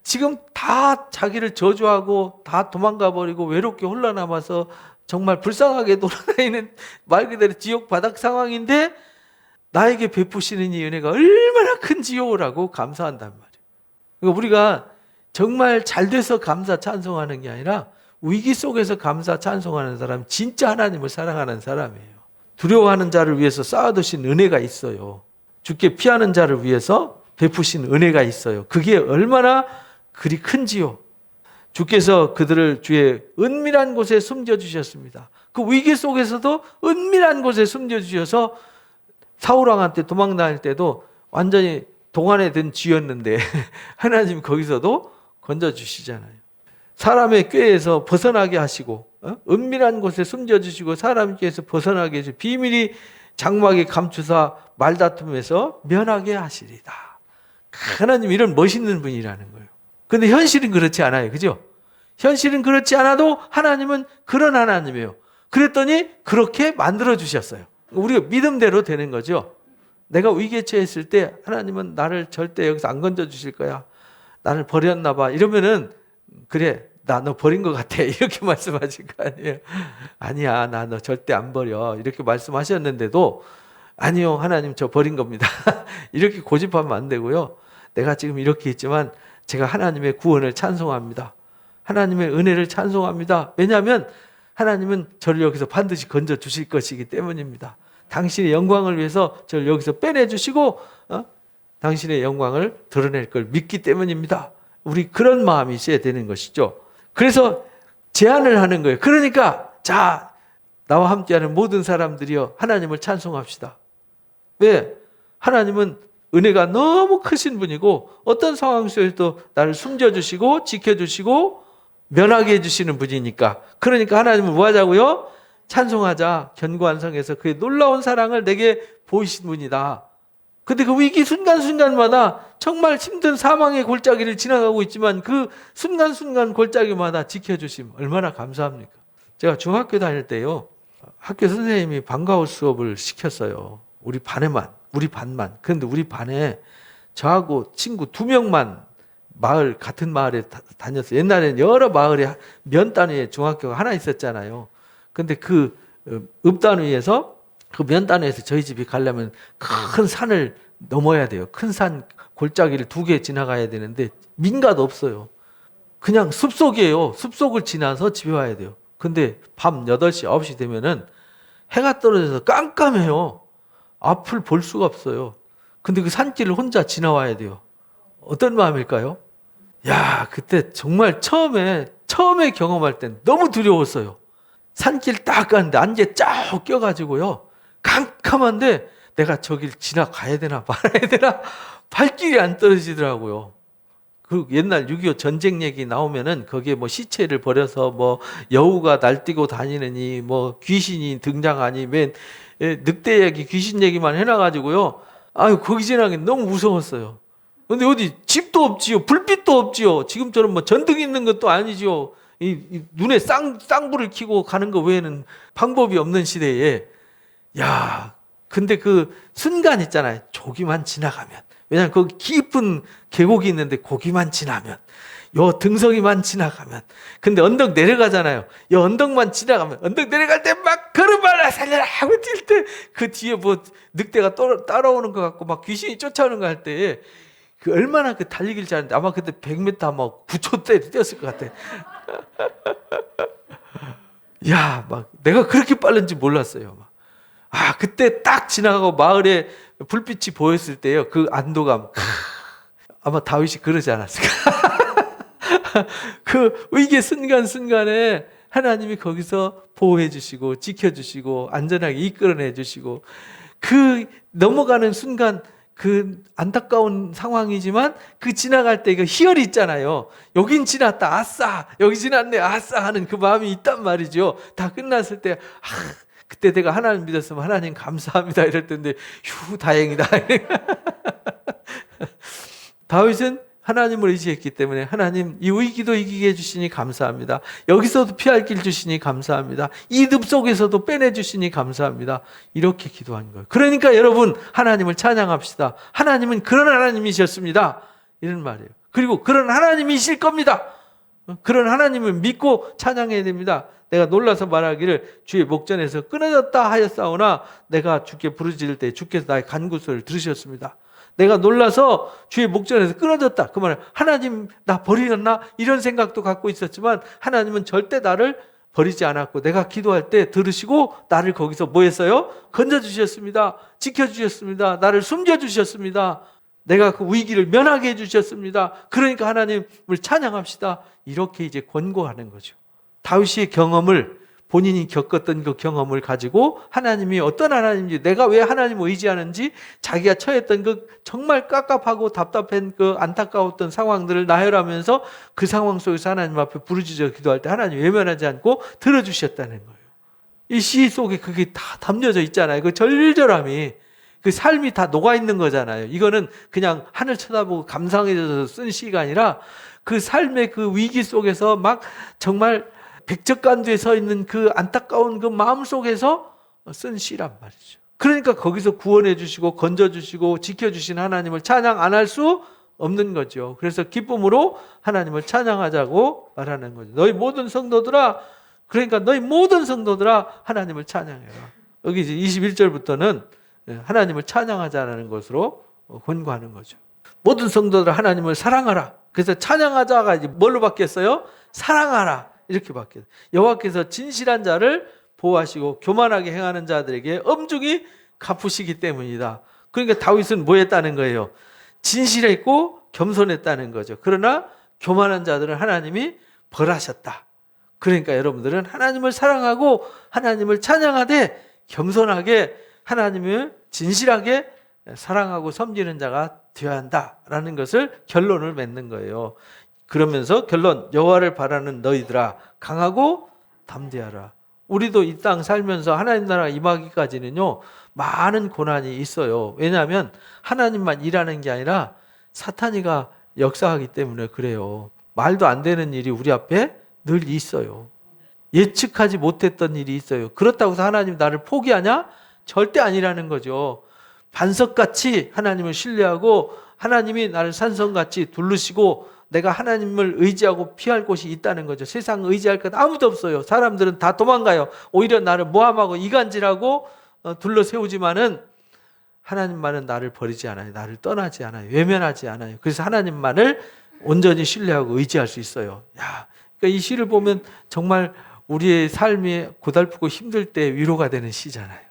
지금 다 자기를 저주하고 다 도망가 버리고 외롭게 홀라 남아서 정말 불쌍하게 돌아다니는 말 그대로 지옥 바닥 상황인데 나에게 베푸시는 이 은혜가 얼마나 큰지요라고 감사한단 말이에요. 그러니까 우리가 정말 잘 돼서 감사 찬송하는 게 아니라 위기 속에서 감사 찬송하는 사람 진짜 하나님을 사랑하는 사람이에요. 두려워하는 자를 위해서 쌓아두신 은혜가 있어요. 주께 피하는 자를 위해서 베푸신 은혜가 있어요. 그게 얼마나 그리 큰지요. 주께서 그들을 주의 은밀한 곳에 숨겨주셨습니다. 그 위기 속에서도 은밀한 곳에 숨겨주셔서 사울왕한테 도망다닐 때도 완전히 동안에 든 쥐였는데 하나님 거기서도 건져주시잖아요. 사람의 꾀에서 벗어나게 하시고 은밀한 곳에 숨겨주시고 사람께서 벗어나게 해주시고 비밀이 장막에 감추사 말다툼에서 면하게 하시리다. 하나님 이런 멋있는 분이라는 거예요. 근데 현실은 그렇지 않아요. 그죠? 현실은 그렇지 않아도 하나님은 그런 하나님이에요. 그랬더니 그렇게 만들어주셨어요. 우리가 믿음대로 되는 거죠. 내가 위기에 처했을 때 하나님은 나를 절대 여기서 안 건져주실 거야. 나를 버렸나 봐. 이러면은 그래 나 너 버린 것 같아. 이렇게 말씀하실 거 아니에요. 아니야, 나 너 절대 안 버려. 이렇게 말씀하셨는데도 아니요, 하나님 저 버린 겁니다. 이렇게 고집하면 안 되고요. 내가 지금 이렇게 있지만 제가 하나님의 구원을 찬송합니다. 하나님의 은혜를 찬송합니다. 왜냐하면 하나님은 저를 여기서 반드시 건져 주실 것이기 때문입니다. 당신의 영광을 위해서 저를 여기서 빼내주시고 당신의 영광을 드러낼 걸 믿기 때문입니다. 우리 그런 마음이 있어야 되는 것이죠. 그래서 제안을 하는 거예요. 그러니까 자, 나와 함께하는 모든 사람들이여 하나님을 찬송합시다. 왜? 하나님은 은혜가 너무 크신 분이고 어떤 상황 속에서도 나를 숨겨주시고 지켜주시고 면하게 해주시는 분이니까. 그러니까 하나님은 뭐 하자고요? 찬송하자. 견고한 성에서 그의 놀라운 사랑을 내게 보이신 분이다. 근데 그 위기 순간순간마다 정말 힘든 사망의 골짜기를 지나가고 있지만 그 순간순간 골짜기마다 지켜주심 얼마나 감사합니까? 제가 중학교 다닐 때요, 학교 선생님이 방과후 수업을 시켰어요. 우리 반만. 그런데 우리 반에 저하고 친구 2명만 같은 마을에 다녔어요. 옛날에는 여러 마을에 면 단위의 중학교가 하나 있었잖아요. 근데 그 읍 단위에서 그 면 단위에서 저희 집이 가려면 큰 산을 넘어야 돼요. 큰 산 골짜기를 2개 지나가야 되는데 민가도 없어요. 그냥 숲속이에요. 숲속을 지나서 집에 와야 돼요. 근데 밤 8시, 9시 되면은 해가 떨어져서 깜깜해요. 앞을 볼 수가 없어요. 근데 그 산길을 혼자 지나와야 돼요. 어떤 마음일까요? 야, 그때 정말 처음에 경험할 땐 너무 두려웠어요. 산길 딱 가는데 안개 쫙 껴가지고요. 깜깜한데 내가 저길 지나가야 되나 말아야 되나 발길이 안 떨어지더라고요. 그 옛날 6.25 전쟁 얘기 나오면은 거기에 뭐 시체를 버려서 뭐 여우가 날뛰고 다니느니 뭐 귀신이 등장하니 맨 늑대 얘기 귀신 얘기만 해놔가지고요. 아유, 거기 지나가기 너무 무서웠어요. 근데 어디 집도 없지요. 불빛도 없지요. 지금처럼 뭐 전등 있는 것도 아니지요. 이 눈에 쌍불을 켜고 가는 거 외에는 방법이 없는 시대에. 야, 근데 그 순간 있잖아요. 저기만 지나가면. 왜냐하면 거기 깊은 계곡이 있는데 거기만 지나면. 요 등성이만 지나가면. 근데 언덕 내려가잖아요. 요 언덕만 지나가면. 언덕 내려갈 때 막 걸음마라 살려라 하고 뛸 때 그 뒤에 뭐 늑대가 따라오는 것 같고 막 귀신이 쫓아오는 거 할 때 그 얼마나 그 달리기를 잘하는데 아마 그때 100m 아마 9초대 뛰었을 것 같아. 야, 막 내가 그렇게 빠른지 몰랐어요. 아, 그때 딱 지나가고 마을에 불빛이 보였을 때요. 그 안도감. 아마 다윗이 그러지 않았을까. 그 위기 순간순간에 하나님이 거기서 보호해 주시고 지켜주시고 안전하게 이끌어내 주시고 그 넘어가는 순간 그 안타까운 상황이지만 그 지나갈 때 그 희열이 있잖아요. 여긴 지났다 아싸, 여기 지났네 아싸 하는 그 마음이 있단 말이죠. 다 끝났을 때 그때 내가 하나님 믿었으면 하나님 감사합니다 이럴 텐데 휴 다행이다. 다윗은 하나님을 의지했기 때문에 하나님 이 위기도 이기게 해주시니 감사합니다. 여기서도 피할 길 주시니 감사합니다. 이 늪 속에서도 빼내주시니 감사합니다. 이렇게 기도한 거예요. 그러니까 여러분 하나님을 찬양합시다. 하나님은 그런 하나님이셨습니다. 이런 말이에요. 그리고 그런 하나님이실 겁니다. 그런 하나님을 믿고 찬양해야 됩니다. 내가 놀라서 말하기를 주의 목전에서 끊어졌다 하였사오나 내가 주께 부르짖을 때 주께서 나의 간구소리를 들으셨습니다. 내가 놀라서 주의 목전에서 끊어졌다. 그 말은 하나님 나 버리셨나? 이런 생각도 갖고 있었지만 하나님은 절대 나를 버리지 않았고 내가 기도할 때 들으시고 나를 거기서 뭐 했어요? 건져주셨습니다. 지켜주셨습니다. 나를 숨겨주셨습니다. 내가 그 위기를 면하게 해주셨습니다. 그러니까 하나님을 찬양합시다. 이렇게 이제 권고하는 거죠. 다윗의 경험을 본인이 겪었던 그 경험을 가지고 하나님이 어떤 하나님인지 내가 왜 하나님을 의지하는지 자기가 처했던 그 정말 깝깝하고 답답한 그 안타까웠던 상황들을 나열하면서 그 상황 속에서 하나님 앞에 부르짖어 기도할 때 하나님 외면하지 않고 들어주셨다는 거예요. 이 시 속에 그게 다 담겨져 있잖아요. 그 절절함이 그 삶이 다 녹아있는 거잖아요. 이거는 그냥 하늘 쳐다보고 감상해져서 쓴 시가 아니라 그 삶의 그 위기 속에서 막 정말 백척간두에 서 있는 그 안타까운 그 마음 속에서 쓴 시란 말이죠. 그러니까 거기서 구원해 주시고 건져 주시고 지켜 주신 하나님을 찬양 안 할 수 없는 거죠. 그래서 기쁨으로 하나님을 찬양하자고 말하는 거죠. 너희 모든 성도들아, 그러니까 너희 모든 성도들아 하나님을 찬양해라. 여기 이제 21절부터는 하나님을 찬양하자는 것으로 권고하는 거죠. 모든 성도들아 하나님을 사랑하라. 그래서 찬양하자가 이제 뭘로 바뀌었어요? 사랑하라. 이렇게 바뀌었어요. 여호와께서 진실한 자를 보호하시고 교만하게 행하는 자들에게 엄중히 갚으시기 때문이다. 그러니까 다윗은 뭐 했다는 거예요? 진실했고 겸손했다는 거죠. 그러나 교만한 자들은 하나님이 벌하셨다. 그러니까 여러분들은 하나님을 사랑하고 하나님을 찬양하되 겸손하게 하나님을 진실하게 사랑하고 섬기는 자가 되어야 한다라는 것을 결론을 맺는 거예요. 그러면서 결론, 여호와를 바라는 너희들아 강하고 담대하라. 우리도 이 땅 살면서 하나님 나라가 임하기까지는요 많은 고난이 있어요. 왜냐하면 하나님만 일하는 게 아니라 사탄이가 역사하기 때문에 그래요. 말도 안 되는 일이 우리 앞에 늘 있어요. 예측하지 못했던 일이 있어요. 그렇다고 해서 하나님 나를 포기하냐? 절대 아니라는 거죠. 반석같이 하나님을 신뢰하고 하나님이 나를 산성같이 두르시고 내가 하나님을 의지하고 피할 곳이 있다는 거죠. 세상 의지할 것 아무도 없어요. 사람들은 다 도망가요. 오히려 나를 모함하고 이간질하고 둘러세우지만은 하나님만은 나를 버리지 않아요. 나를 떠나지 않아요. 외면하지 않아요. 그래서 하나님만을 온전히 신뢰하고 의지할 수 있어요. 야, 그러니까 이 시를 보면 정말 우리의 삶이 고달프고 힘들 때 위로가 되는 시잖아요.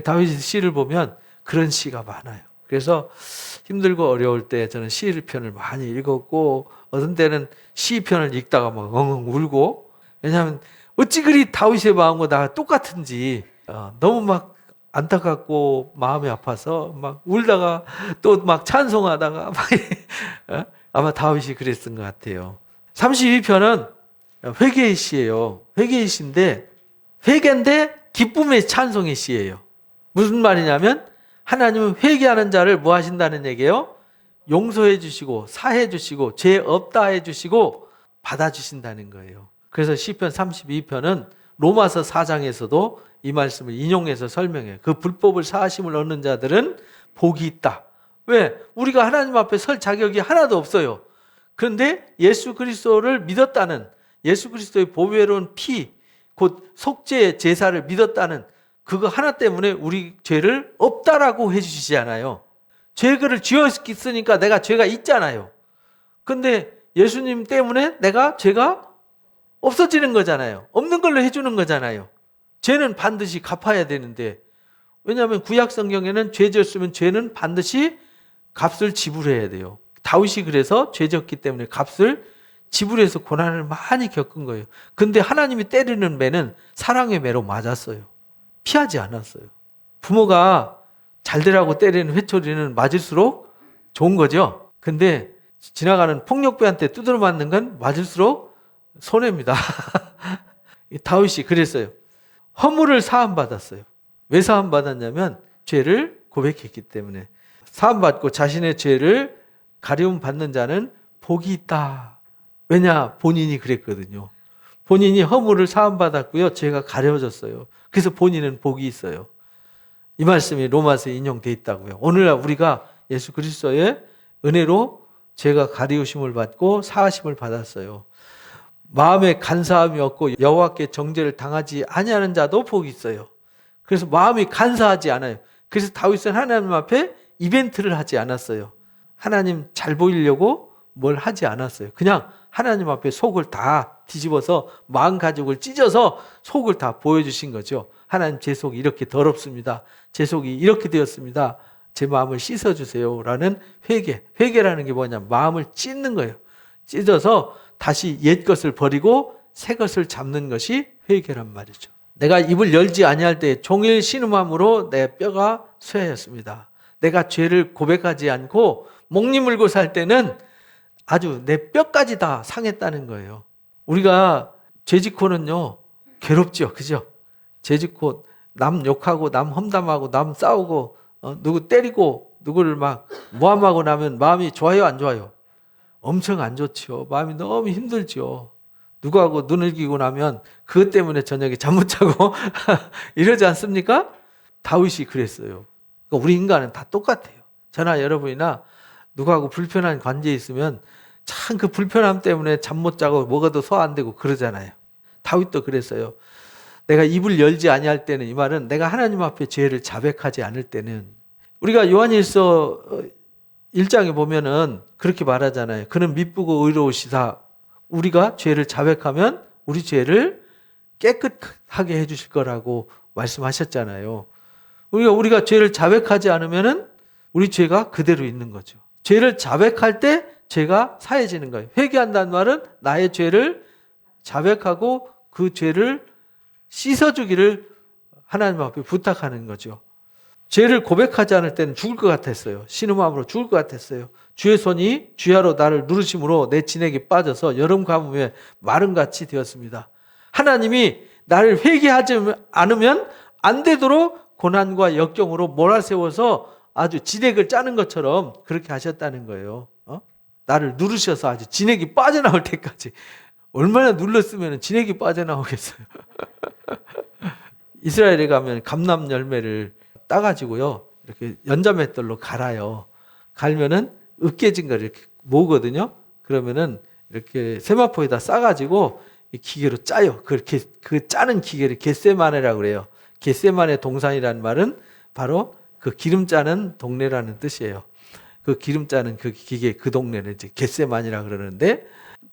다윗의 시를 보면 그런 시가 많아요. 그래서 힘들고 어려울 때 저는 시편을 많이 읽었고 어떤 때는 시편을 읽다가 막 엉엉 울고, 왜냐하면 어찌 그리 다윗의 마음과 나가 똑같은지 너무 막 안타깝고 마음이 아파서 막 울다가 또 막 찬송하다가 막 아마 다윗이 그랬던 것 같아요. 32편은 회개의 시예요. 회개의 시인데 회개인데 기쁨의 찬송의 시예요. 무슨 말이냐면 하나님은 회개하는 자를 뭐 하신다는 얘기예요? 용서해 주시고 사해 주시고 죄 없다 해 주시고 받아 주신다는 거예요. 그래서 시편 32편은 로마서 4장에서도 이 말씀을 인용해서 설명해요. 그 불법을 사하심을 얻는 자들은 복이 있다. 왜? 우리가 하나님 앞에 설 자격이 하나도 없어요. 그런데 예수 그리스도를 믿었다는, 예수 그리스도의 보배로운 피, 곧 속죄의 제사를 믿었다는 그거 하나 때문에 우리 죄를 없다라고 해주시지 않아요. 죄를 지었으니까 내가 죄가 있잖아요. 근데 예수님 때문에 내가 죄가 없어지는 거잖아요. 없는 걸로 해주는 거잖아요. 죄는 반드시 갚아야 되는데, 왜냐하면 구약 성경에는 죄 지었으면 죄는 반드시 값을 지불해야 돼요. 다윗이 그래서 죄 지었기 때문에 값을 지불해서 고난을 많이 겪은 거예요. 근데 하나님이 때리는 매는 사랑의 매로 맞았어요. 피하지 않았어요. 부모가 잘 되라고 때리는 회초리는 맞을수록 좋은 거죠. 근데 지나가는 폭력배한테 두드려 맞는 건 맞을수록 손해입니다. 다윗이 그랬어요. 허물을 사함받았어요. 왜 사함받았냐면 죄를 고백했기 때문에. 사함받고 자신의 죄를 가리움 받는 자는 복이 있다. 왜냐? 본인이 그랬거든요. 본인이 허물을 사함받았고요. 죄가 가려졌어요. 그래서 본인은 복이 있어요. 이 말씀이 로마서에 인용되어 있다고요. 오늘날 우리가 예수 그리스도의 은혜로 죄가 가리우심을 받고 사하심을 받았어요. 마음에 간사함이 없고 여호와께 정죄를 당하지 아니하는 자도 복이 있어요. 그래서 마음이 간사하지 않아요. 그래서 다윗은 하나님 앞에 이벤트를 하지 않았어요. 하나님 잘 보이려고 뭘 하지 않았어요. 그냥 하나님 앞에 속을 다 뒤집어서 마음가죽을 찢어서 속을 다 보여주신 거죠. 하나님 제 속이 이렇게 더럽습니다. 제 속이 이렇게 되었습니다. 제 마음을 씻어주세요. 라는 회개. 회개라는 게 뭐냐면 마음을 찢는 거예요. 찢어서 다시 옛 것을 버리고 새 것을 잡는 것이 회개란 말이죠. 내가 입을 열지 아니할 때 종일 신음함으로 내 뼈가 쇠하였습니다. 내가 죄를 고백하지 않고 목 물고 살 때는 아주 내 뼈까지 다 상했다는 거예요. 우리가 죄 짓고는요 괴롭죠. 그죠? 죄 짓고 남 욕하고 남 험담하고 남 싸우고 누구 때리고 누구를 막 모함하고 나면 마음이 좋아요 안 좋아요? 엄청 안 좋죠. 마음이 너무 힘들죠. 누구하고 눈을 기고 나면 그것 때문에 저녁에 잠 못 자고 이러지 않습니까? 다윗이 그랬어요. 그러니까 우리 인간은 다 똑같아요. 저나 여러분이나 누구하고 불편한 관계에 있으면 참 그 불편함 때문에 잠 못 자고 먹어도 소화 안 되고 그러잖아요. 다윗도 그랬어요. 내가 입을 열지 아니할 때는, 이 말은 내가 하나님 앞에 죄를 자백하지 않을 때는, 우리가 요한일서 1장에 보면은 그렇게 말하잖아요. 그는 미쁘고 의로우시다. 우리가 죄를 자백하면 우리 죄를 깨끗하게 해주실 거라고 말씀하셨잖아요. 우리가 죄를 자백하지 않으면은 우리 죄가 그대로 있는 거죠. 죄를 자백할 때 죄가 사해지는 거예요. 회개한다는 말은 나의 죄를 자백하고 그 죄를 씻어주기를 하나님 앞에 부탁하는 거죠. 죄를 고백하지 않을 때는 죽을 것 같았어요. 신음함으로 죽을 것 같았어요. 주의 손이 주야로 나를 누르심으로 내 진액이 빠져서 여름 가뭄에 마름같이 되었습니다. 하나님이 나를 회개하지 않으면 안 되도록 고난과 역경으로 몰아세워서 아주 진액을 짜는 것처럼 그렇게 하셨다는 거예요. 나를 누르셔서 아주 진액이 빠져나올 때까지. 얼마나 눌렀으면 진액이 빠져나오겠어요. 이스라엘에 가면 감람 열매를 따가지고요, 이렇게 연자맷돌로 갈아요. 갈면은 으깨진 걸 이렇게 모으거든요. 그러면은 이렇게 세마포에다 싸가지고 이 기계로 짜요. 그렇게 그 짜는 기계를 겟세마네라고 그래요. 겟세마네 동산이라는 말은 바로 그 기름 짜는 동네라는 뜻이에요. 그 기름 짜는 그 기계, 그 동네는 이제 겟세만이라고 그러는데,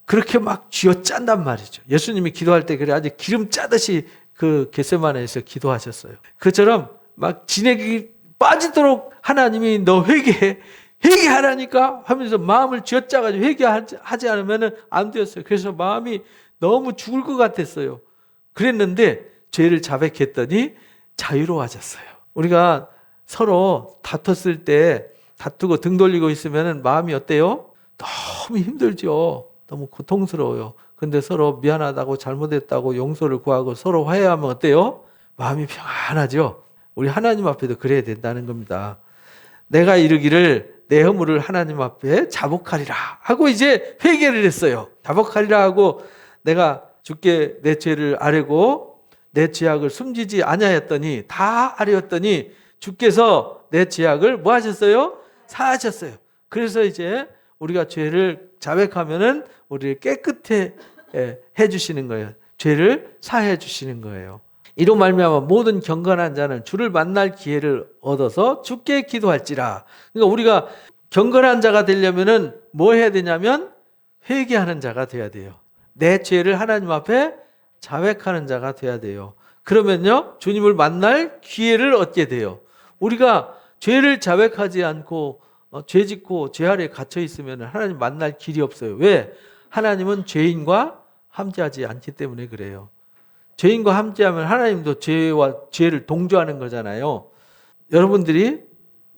그렇게 막 쥐어 짠단 말이죠. 예수님이 기도할 때 그래 아주 기름 짜듯이 그 겟세마네에서 기도하셨어요. 그처럼 막 진액이 빠지도록 하나님이 너 회개하라니까 하면서 마음을 쥐어짜가지고 회개하지 않으면 안 되었어요. 그래서 마음이 너무 죽을 것 같았어요. 그랬는데 죄를 자백했더니 자유로워졌어요. 우리가 서로 다퉜을 때, 다투고 등 돌리고 있으면 마음이 어때요? 너무 힘들죠. 너무 고통스러워요. 근데 서로 미안하다고 잘못했다고 용서를 구하고 서로 화해하면 어때요? 마음이 평안하죠. 우리 하나님 앞에도 그래야 된다는 겁니다. 내가 이르기를 내 허물을 하나님 앞에 자복하리라 하고 이제 회개를 했어요. 자복하리라 하고 내가 주께 내 죄를 아뢰고 내 죄악을 숨기지 아니하였더니, 다 아뢰었더니 주께서 내 죄악을 뭐 하셨어요? 사하셨어요. 그래서 이제 우리가 죄를 자백하면은 우리를 깨끗해 해주시는 거예요. 죄를 사해 주시는 거예요. 이로 말미암아 모든 경건한 자는 주를 만날 기회를 얻어서 주께 기도할지라. 그러니까 우리가 경건한 자가 되려면은 뭐 해야 되냐면 회개하는 자가 돼야 돼요. 내 죄를 하나님 앞에 자백하는 자가 돼야 돼요. 그러면요, 주님을 만날 기회를 얻게 돼요. 우리가 죄를 자백하지 않고 죄 짓고 죄 아래에 갇혀 있으면 하나님 만날 길이 없어요. 왜? 하나님은 죄인과 함께하지 않기 때문에 그래요. 죄인과 함께하면 하나님도 죄를 동조하는 거잖아요. 여러분들이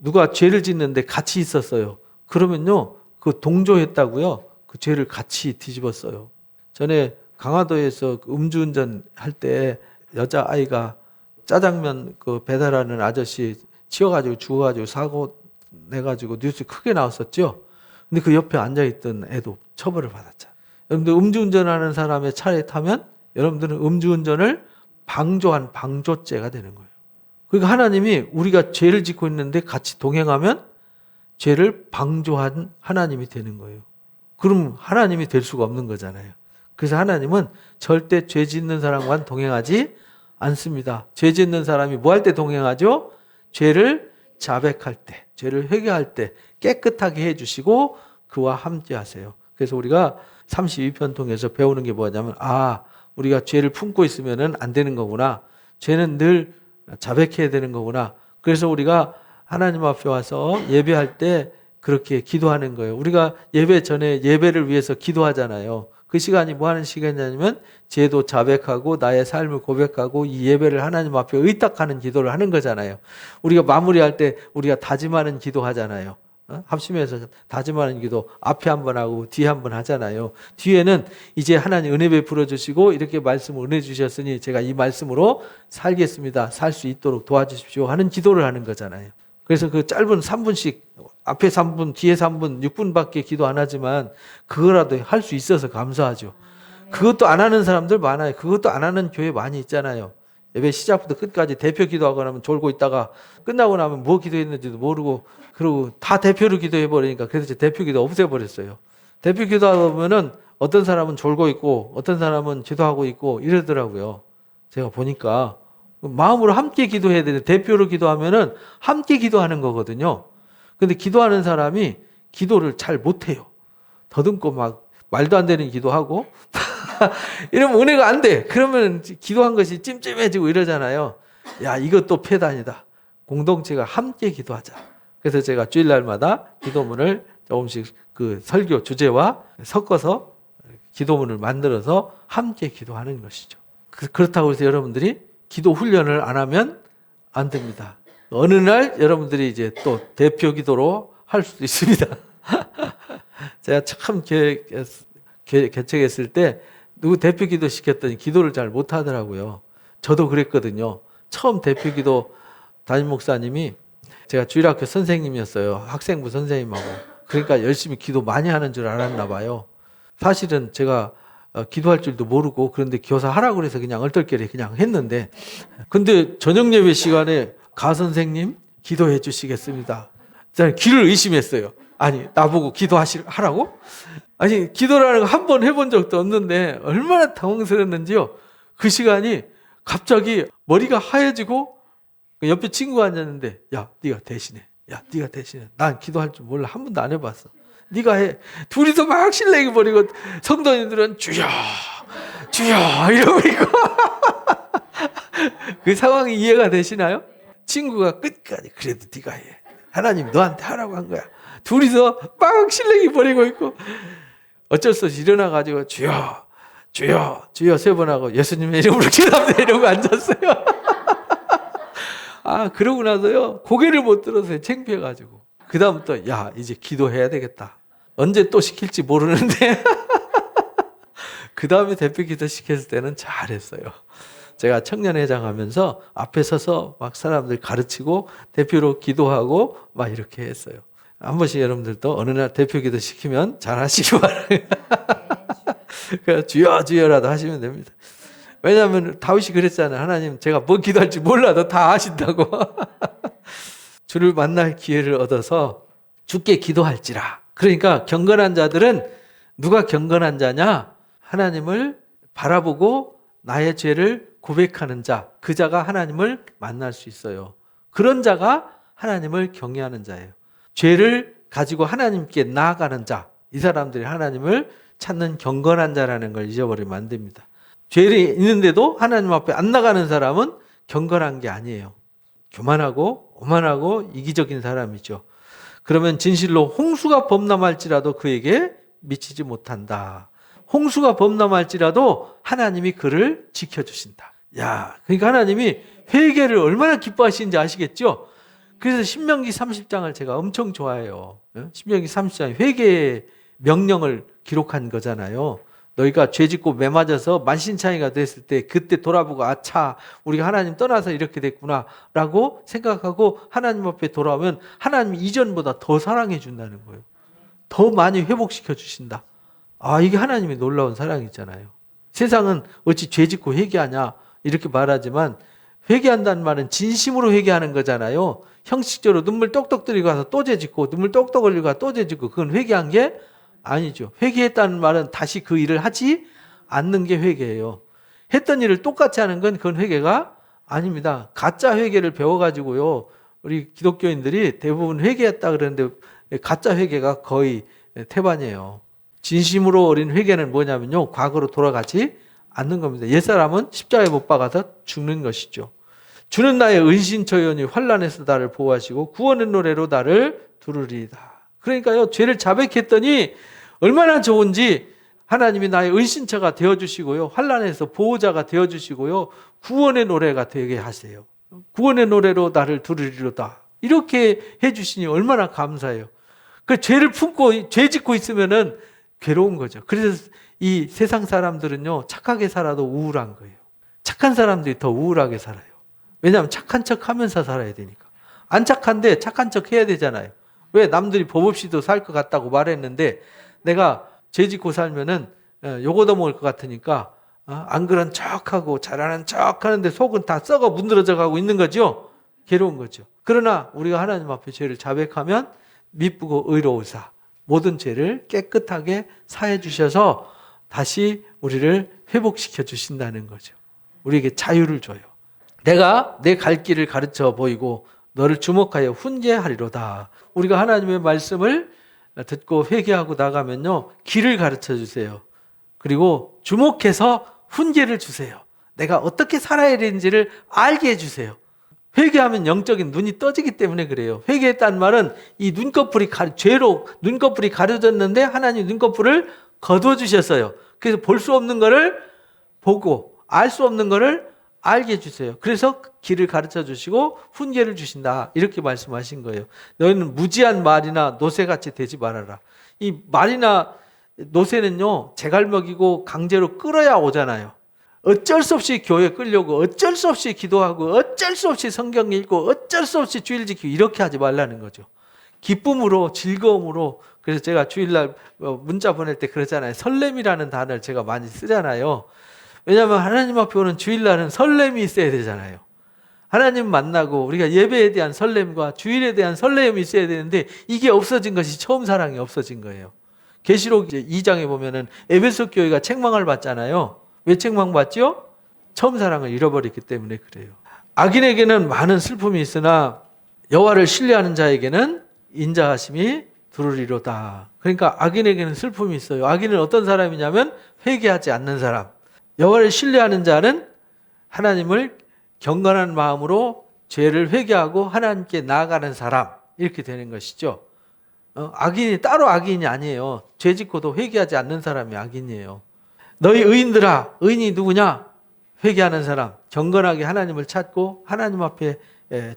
누가 죄를 짓는데 같이 있었어요. 그러면요, 그 동조했다고요, 그 죄를 같이 뒤집었어요. 전에 강화도에서 음주운전 할 때 여자아이가 짜장면 그 배달하는 아저씨 치여가지고 죽어가지고 사고 내가지고 뉴스 크게 나왔었죠. 근데 그 옆에 앉아있던 애도 처벌을 받았잖아요. 여러분들 음주운전하는 사람의 차에 타면 여러분들은 음주운전을 방조한 방조죄가 되는 거예요. 그러니까 하나님이 우리가 죄를 짓고 있는데 같이 동행하면 죄를 방조한 하나님이 되는 거예요. 그럼 하나님이 될 수가 없는 거잖아요. 그래서 하나님은 절대 죄 짓는 사람과는 동행하지 않습니다. 죄 짓는 사람이 뭐 할 때 동행하죠? 죄를 자백할 때, 죄를 회개할 때 깨끗하게 해주시고 그와 함께 하세요. 그래서 우리가 32편 통해서 배우는 게 뭐냐면, 우리가 죄를 품고 있으면 안 되는 거구나. 죄는 늘 자백해야 되는 거구나. 그래서 우리가 하나님 앞에 와서 예배할 때 그렇게 기도하는 거예요. 우리가 예배 전에 예배를 위해서 기도하잖아요. 그 시간이 뭐 하는 시간이냐면 죄도 자백하고 나의 삶을 고백하고 이 예배를 하나님 앞에 의탁하는 기도를 하는 거잖아요. 우리가 마무리할 때 우리가 다짐하는 기도 하잖아요. 합심해서 다짐하는 기도 앞에 한번 하고 뒤에 한번 하잖아요. 뒤에는 이제 하나님 은혜 베풀어 주시고 이렇게 말씀을 은혜 주셨으니 제가 이 말씀으로 살겠습니다. 살 수 있도록 도와주십시오 하는 기도를 하는 거잖아요. 그래서 그 짧은 3분씩 앞에 3분 뒤에 3분 6분밖에 기도 안 하지만 그거라도 할 수 있어서 감사하죠. 그것도 안 하는 사람들 많아요. 그것도 안 하는 교회 많이 있잖아요. 예배 시작부터 끝까지 대표 기도하고 나면 졸고 있다가 끝나고 나면 뭐 기도했는지도 모르고 그리고 다 대표로 기도해 버리니까 그래서 대표 기도 없애 버렸어요. 대표 기도하다 보면은 어떤 사람은 졸고 있고 어떤 사람은 기도하고 있고 이러더라고요. 제가 보니까 마음으로 함께 기도해야 되는데 대표로 기도하면은 함께 기도하는 거거든요. 근데 기도하는 사람이 기도를 잘 못해요. 더듬고 막 말도 안 되는 기도하고 이러면 은혜가 안 돼. 그러면 기도한 것이 찜찜해지고 이러잖아요. 야, 이것도 폐단이다. 공동체가 함께 기도하자. 그래서 제가 주일날마다 기도문을 조금씩 그 설교 주제와 섞어서 기도문을 만들어서 함께 기도하는 것이죠. 그렇다고 해서 여러분들이 기도 훈련을 안 하면 안 됩니다. 어느 날 여러분들이 이제 또 대표 기도로 할 수도 있습니다. 제가 참 개척했을 때 누구 대표 기도 시켰더니 기도를 잘 못하더라고요. 저도 그랬거든요. 처음 대표 기도 담임 목사님이 제가 주일학교 선생님이었어요. 학생부 선생님하고. 그러니까 열심히 기도 많이 하는 줄 알았나 봐요. 사실은 제가 기도할 줄도 모르고 그런데 교사 하라고 그래서 그냥 얼떨결에 그냥 했는데 근데 저녁 예배 시간에 가 선생님 기도해 주시겠습니다. 저는 귀를 의심했어요. 아니 나보고 하라고? 아니 기도라는 거 한 번 해본 적도 없는데 얼마나 당황스러웠는지요. 그 시간이 갑자기 머리가 하얘지고 옆에 친구가 앉았는데 야 네가 대신해. 난 기도할 줄 몰라. 한 번도 안 해봤어. 네가 해. 둘이서 막 실랭이 버리고 성도님들은 주여 이러고 있고 그 상황이 이해가 되시나요? 친구가 끝까지 그래도 네가 해. 하나님 너한테 하라고 한 거야. 둘이서 막 실랭이 버리고 있고 어쩔 수 없이 일어나가지고 주여 세 번 하고 예수님의 이름으로 기도합니다 이러고 앉았어요. 아 그러고 나서요 고개를 못 들어서요. 창피해가지고 그 다음부터 야 이제 기도해야 되겠다. 언제 또 시킬지 모르는데 그 다음에 대표 기도 시켰을 때는 잘했어요. 제가 청년회장 하면서 앞에 서서 막 사람들 가르치고 대표로 기도하고 막 이렇게 했어요. 한 번씩 여러분들도 어느 날 대표 기도 시키면 잘 하시기 바랍니다. 주여라도 하시면 됩니다. 왜냐하면 다윗이 그랬잖아요. 하나님 제가 뭐 기도할지 몰라도 다 아신다고. 주를 만날 기회를 얻어서 주께 기도할지라. 그러니까 경건한 자들은 누가 경건한 자냐? 하나님을 바라보고 나의 죄를 고백하는 자. 그 자가 하나님을 만날 수 있어요. 그런 자가 하나님을 경외하는 자예요. 죄를 가지고 하나님께 나아가는 자. 이 사람들이 하나님을 찾는 경건한 자라는 걸 잊어버리면 안 됩니다. 죄를 있는데도 하나님 앞에 안 나가는 사람은 경건한 게 아니에요. 교만하고 오만하고 이기적인 사람이죠. 그러면 진실로 홍수가 범람할지라도 그에게 미치지 못한다. 홍수가 범람할지라도 하나님이 그를 지켜주신다. 야, 그러니까 하나님이 회개를 얼마나 기뻐하시는지 아시겠죠? 그래서 신명기 30장을 제가 엄청 좋아해요. 신명기 30장에 회개의 명령을 기록한 거잖아요. 너희가 죄짓고 매맞아서 만신창이가 됐을 때 그때 돌아보고 아차 우리가 하나님 떠나서 이렇게 됐구나 라고 생각하고 하나님 앞에 돌아오면 하나님 이전보다 더 사랑해 준다는 거예요. 더 많이 회복시켜 주신다. 아 이게 하나님의 놀라운 사랑이잖아요. 세상은 어찌 죄짓고 회개하냐 이렇게 말하지만 회개한다는 말은 진심으로 회개하는 거잖아요. 형식적으로 눈물 똑똑 들이고 가서 또 죄짓고 눈물 똑똑 흘리고 가서 또 죄짓고 그건 회개한 게 아니죠. 회개했다는 말은 다시 그 일을 하지 않는 게 회개예요. 했던 일을 똑같이 하는 건 그건 회개가 아닙니다. 가짜 회개를 배워가지고요. 우리 기독교인들이 대부분 회개했다 그러는데 가짜 회개가 거의 태반이에요. 진심으로 어린 회개는 뭐냐면요. 과거로 돌아가지 않는 겁니다. 옛사람은 십자가에 못 박아서 죽는 것이죠. 주는 나의 은신처여니 환난에서 나를 보호하시고 구원의 노래로 나를 두르리이다. 그러니까요. 죄를 자백했더니 얼마나 좋은지 하나님이 나의 은신처가 되어주시고요. 환난에서 보호자가 되어주시고요. 구원의 노래가 되게 하세요. 구원의 노래로 나를 두르리로다. 이렇게 해주시니 얼마나 감사해요. 그 죄를 품고 죄 짓고 있으면은 괴로운 거죠. 그래서 이 세상 사람들은요. 착하게 살아도 우울한 거예요. 착한 사람들이 더 우울하게 살아요. 왜냐하면 착한 척 하면서 살아야 되니까. 안 착한데 착한 척 해야 되잖아요. 왜 남들이 법 없이도 살 것 같다고 말했는데 내가 죄 짓고 살면은 욕 얻어먹을 것 같으니까 안 그런 척하고 잘하는 척하는데 속은 다 썩어 문드러져 가고 있는 거죠. 괴로운 거죠. 그러나 우리가 하나님 앞에 죄를 자백하면 미쁘고 의로우사 모든 죄를 깨끗하게 사해 주셔서 다시 우리를 회복시켜 주신다는 거죠. 우리에게 자유를 줘요. 내가 내 갈 길을 가르쳐 보이고 너를 주목하여 훈계하리로다. 우리가 하나님의 말씀을 듣고 회개하고 나가면요, 길을 가르쳐 주세요. 그리고 주목해서 훈계를 주세요. 내가 어떻게 살아야 되는지를 알게 해주세요. 회개하면 영적인 눈이 떠지기 때문에 그래요. 회개했다는 말은 이 눈꺼풀이 죄로 눈꺼풀이 가려졌는데 하나님 눈꺼풀을 거둬주셨어요. 그래서 볼 수 없는 거를 보고 알 수 없는 거를 알게 해주세요. 그래서 길을 가르쳐 주시고 훈계를 주신다. 이렇게 말씀하신 거예요. 너희는 무지한 말이나 노새같이 되지 말아라. 이 말이나 노새는요, 제갈먹이고 강제로 끌어야 오잖아요. 어쩔 수 없이 교회 끌려고, 어쩔 수 없이 기도하고, 어쩔 수 없이 성경 읽고, 어쩔 수 없이 주일 지키고, 이렇게 하지 말라는 거죠. 기쁨으로, 즐거움으로. 그래서 제가 주일날 문자 보낼 때 그러잖아요. 설렘이라는 단어를 제가 많이 쓰잖아요. 왜냐하면 하나님 앞에 오는 주일날은 설렘이 있어야 되잖아요. 하나님 만나고 우리가 예배에 대한 설렘과 주일에 대한 설렘이 있어야 되는데 이게 없어진 것이 처음 사랑이 없어진 거예요. 계시록 2장에 보면은 에베소 교회가 책망을 받잖아요. 왜 책망받죠? 처음 사랑을 잃어버렸기 때문에 그래요. 악인에게는 많은 슬픔이 있으나 여호와를 신뢰하는 자에게는 인자하심이 두루리로다. 그러니까 악인에게는 슬픔이 있어요. 악인은 어떤 사람이냐면 회개하지 않는 사람. 여호와를 신뢰하는 자는 하나님을 경건한 마음으로 죄를 회개하고 하나님께 나아가는 사람, 이렇게 되는 것이죠. 악인이 따로 악인이 아니에요. 죄 짓고도 회개하지 않는 사람이 악인이에요. 너희 의인들아, 의인이 누구냐? 회개하는 사람, 경건하게 하나님을 찾고 하나님 앞에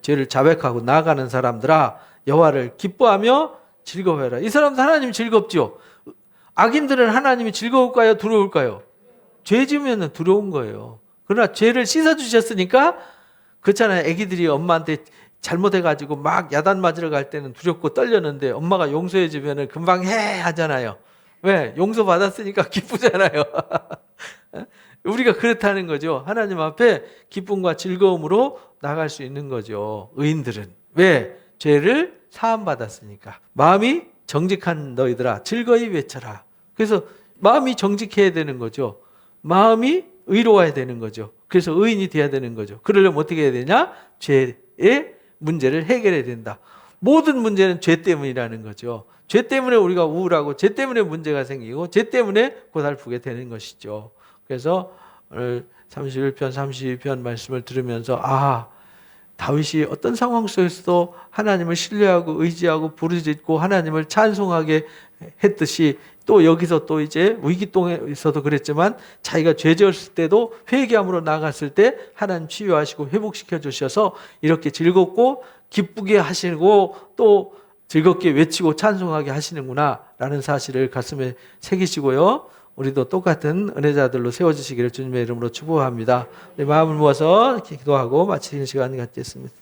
죄를 자백하고 나아가는 사람들아, 여호와를 기뻐하며 즐거워해라. 이 사람도 하나님이 즐겁죠. 악인들은 하나님이 즐거울까요? 두려울까요? 죄 지으면 두려운 거예요. 그러나 죄를 씻어주셨으니까, 그렇잖아요. 애기들이 엄마한테 잘못해가지고 막 야단 맞으러 갈 때는 두렵고 떨렸는데 엄마가 용서해주면 금방 해 하잖아요. 왜? 용서받았으니까 기쁘잖아요. 우리가 그렇다는 거죠. 하나님 앞에 기쁨과 즐거움으로 나갈 수 있는 거죠. 의인들은. 왜? 죄를 사함받았으니까. 마음이 정직한 너희들아 즐거이 외쳐라. 그래서 마음이 정직해야 되는 거죠. 마음이 의로워야 되는 거죠. 그래서 의인이 돼야 되는 거죠. 그러려면 어떻게 해야 되냐? 죄의 문제를 해결해야 된다. 모든 문제는 죄 때문이라는 거죠. 죄 때문에 우리가 우울하고 죄 때문에 문제가 생기고 죄 때문에 고달프게 되는 것이죠. 그래서 오늘 31편 32편 말씀을 들으면서 다윗이 어떤 상황 속에서도 하나님을 신뢰하고 의지하고 부르짖고 하나님을 찬송하게 했듯이 또 여기서 또 이제 위기동에서도 그랬지만 자기가 죄 지었을 때도 회개함으로 나갔을 때 하나님 치유하시고 회복시켜 주셔서 이렇게 즐겁고 기쁘게 하시고 또 즐겁게 외치고 찬송하게 하시는구나 라는 사실을 가슴에 새기시고요. 우리도 똑같은 은혜자들로 세워주시기를 주님의 이름으로 축복합니다. 우리 마음을 모아서 기도하고 마치는 시간 갖겠습니다.